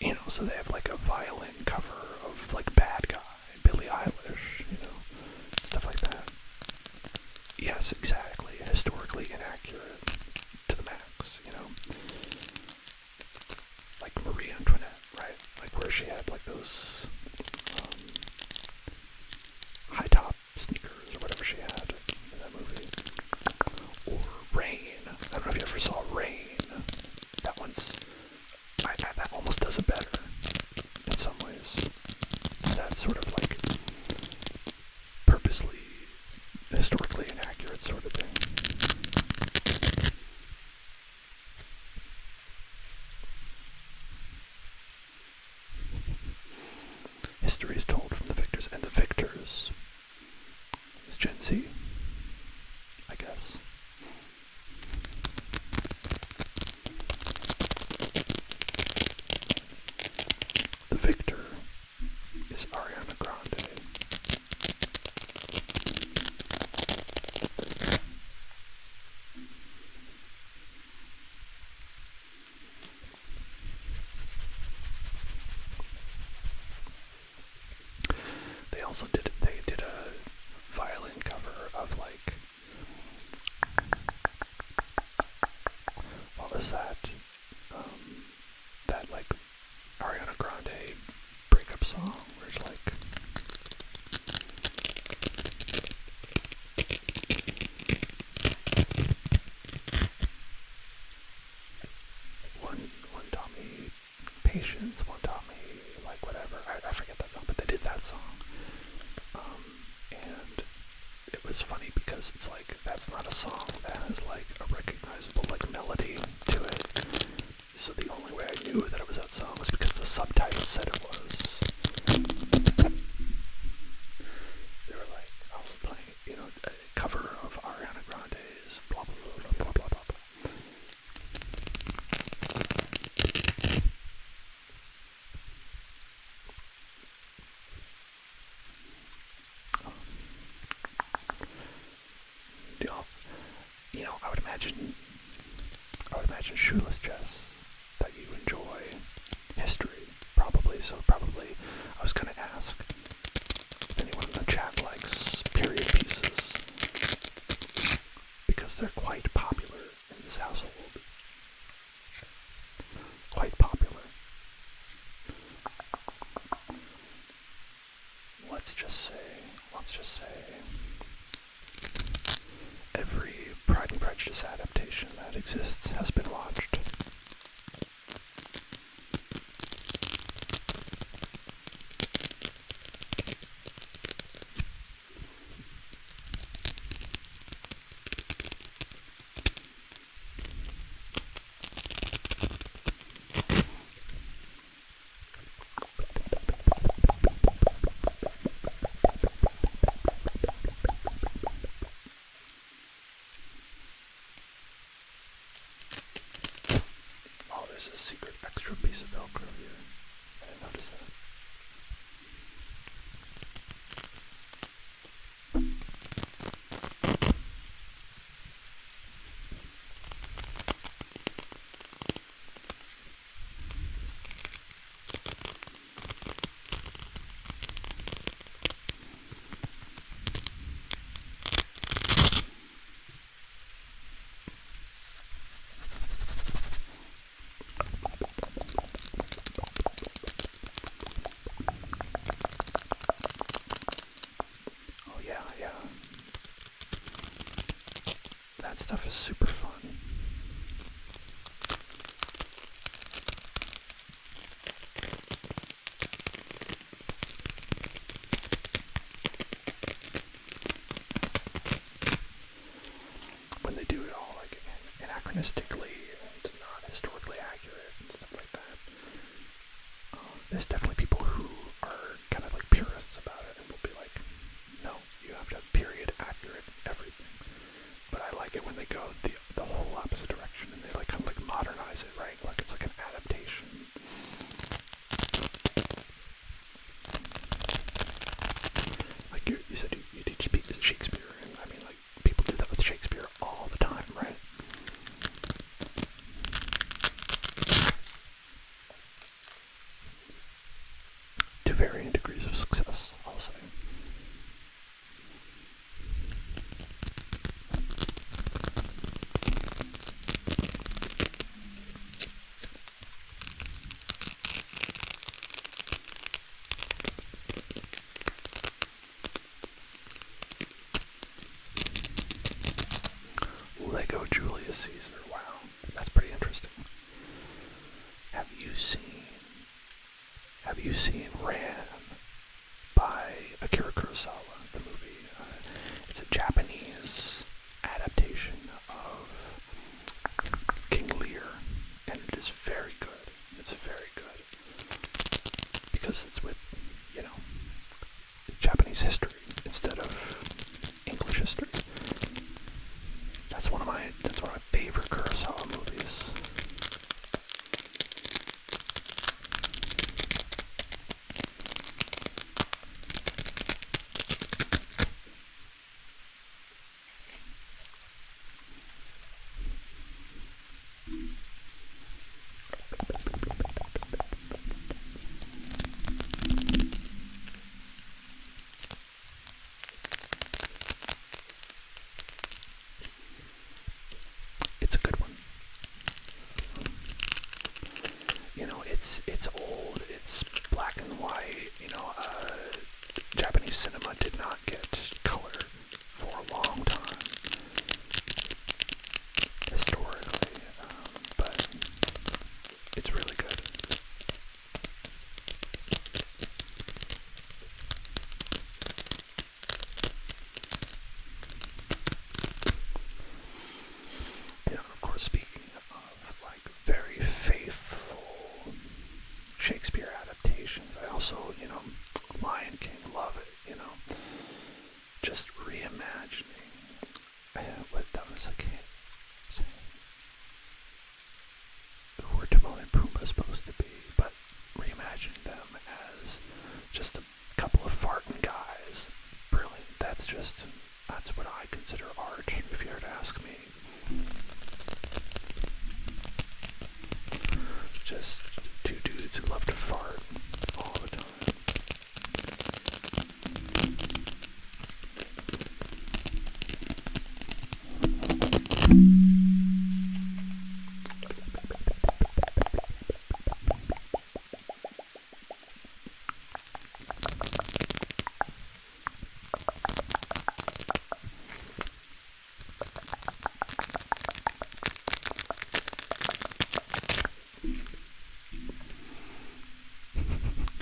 S1: you know, so they have like a violin cover of like Bad Guy, Billie Eilish, you know, stuff like that. Yes, exactly. Historically inaccurate to the max, you know. Like Marie Antoinette, right? Like where she had like those high top sneakers or whatever she had in that movie. Or Rain. I don't know if you ever saw Rain. That one's, that almost does it better in some ways. That's sort of like purposely historically inaccurate sort of thing. History is told from the victors, and the victors is Gen Z, I guess. The victor is Ariana Grande. They did a violin cover of like, what was that? That like Ariana Grande breakup song where it's like, one taught me patience, one taught me like whatever. I forget that song, but they did that song. And it was funny because it's like, that's not a song that has like a recognizable like melody to it. So the only way I knew that it was that song was because the subtitle said it was. They were like, oh, we're playing, you know, a cover of Ariana Grande's blah blah blah blah blah blah blah. You know, I would imagine Shoeless Jess, that you enjoy history, probably. So probably, I was gonna ask if anyone in the chat likes period pieces, because they're quite popular in this household. Quite popular. Let's just say, every Pride and Prejudice adaptation that exists has been watched. Oh, there's a secret extra piece of Velcro here. I didn't notice that. Oh yeah, yeah. That stuff is super fun. When they do it all like anachronistically and not historically accurate and stuff like that. There's definitely people who are kind of like purists about it and will be like, no, you have to have period accurate everything. But I like it when they go the whole opposite direction and they like kind of like modernize it, right? Like it's like an adaptation. Like you said you teach Shakespeare, and I mean like people do that with Shakespeare all the time, right? varying degrees of success, I'll say. Lego Julius Caesar. Wow, that's pretty interesting. Have you seen Ran by Akira Kurosawa, the movie? It's a Japanese adaptation of King Lear, and it is very good. It's very good because it's with, Japanese history instead of English history. That's one of my favorite Kurosawa movies. It's a good one. It's old, it's black and white, Japanese cinema did not get color for a long time, historically, but it's really good. Of course, speaking of, very faithful Shakespeare adaptations, I also, Lion King, love it, just reimagining what that was like, who were Timon and Pumbaa supposed to be, but reimagining them as just a couple of farting guys. Brilliant. That's what I consider art, if you were to ask me. Just two dudes who love to fart all the time.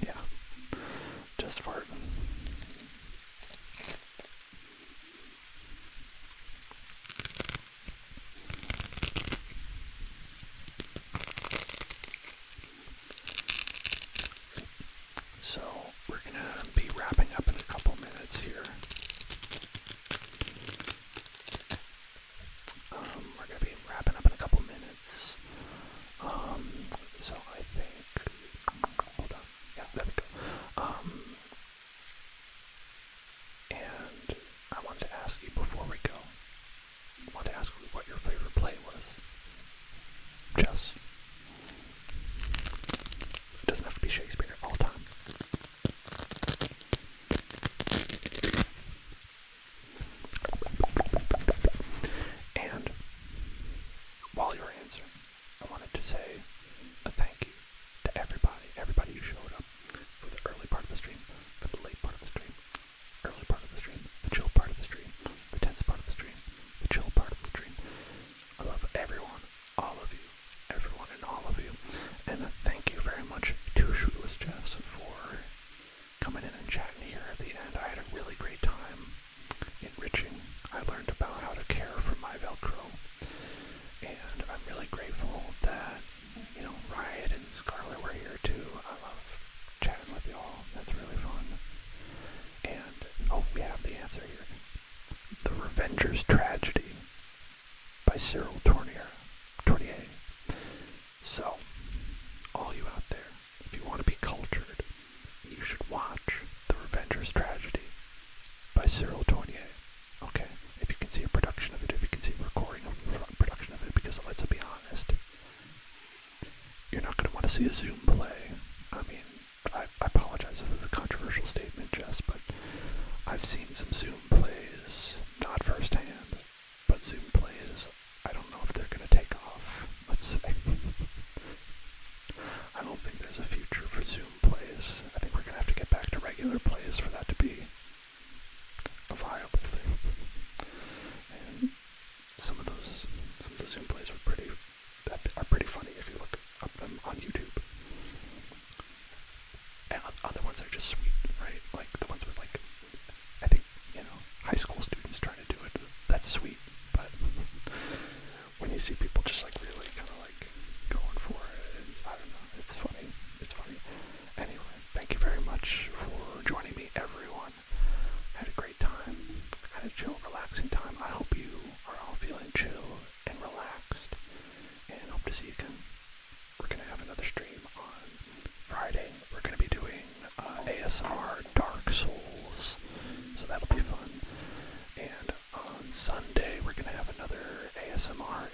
S1: Yeah, just farting. So, we're gonna be wrapping up in a couple minutes here. We're gonna be wrapping up in a couple minutes. So I think, hold on, yeah, there we go. And I wanted to ask you before we go, what your favorite play was. Jess. It doesn't have to be Shakespeare all the time. And while you're answering, I wanted to say a thank you to everybody who showed up for the early part of the stream, for the late part of the stream, early part of the stream, the chill part of the stream, the tense part of the stream, the chill part of the stream. I love everyone, all of you, everyone and all of you. And thank you very much to Shoeless Jess for coming in and chatting here at the end. I had a really great time, enriching. I learned about how to care for my Velcro. And I'm really grateful that, Riot and Scarlet were here too. I love chatting with y'all. That's really fun. And, we have the answer here. The Revenger's Tragedy by Cyril Tournier. So, all you out there, if you want to be cultured, you should watch The Revenger's Tragedy by Cyril Tournier. Okay? If you can see a production of it, if you can see a recording of a production of it, because let's be honest, you're not going to want to see a Zoom play. I mean, I apologize realize this is a controversial statement, Jess, but I've seen some Zoom plays, not firsthand, but Zoom plays, I don't know if they're going to take off, let's say. I don't think there's a future for Zoom plays. I think we're going to have to get back to regular plays for that to be a viable thing. And some of the Zoom plays are pretty funny if you look up them on YouTube. And other ones are just sweet, right? Like the ones with I think, high school students trying to do it. That's sweet, but when you see people just really kind of going for it, and I don't know, it's funny. It's funny. Anyway, thank you very much for joining me, everyone. I had a great time. I had a chill, relaxing time. I hope you are all feeling chill and relaxed, and hope to see you again. We're going to have another stream on Friday. We're going to be doing ASMR Dark Souls, so that'll be fun. And on Sunday, we're going to have another ASMR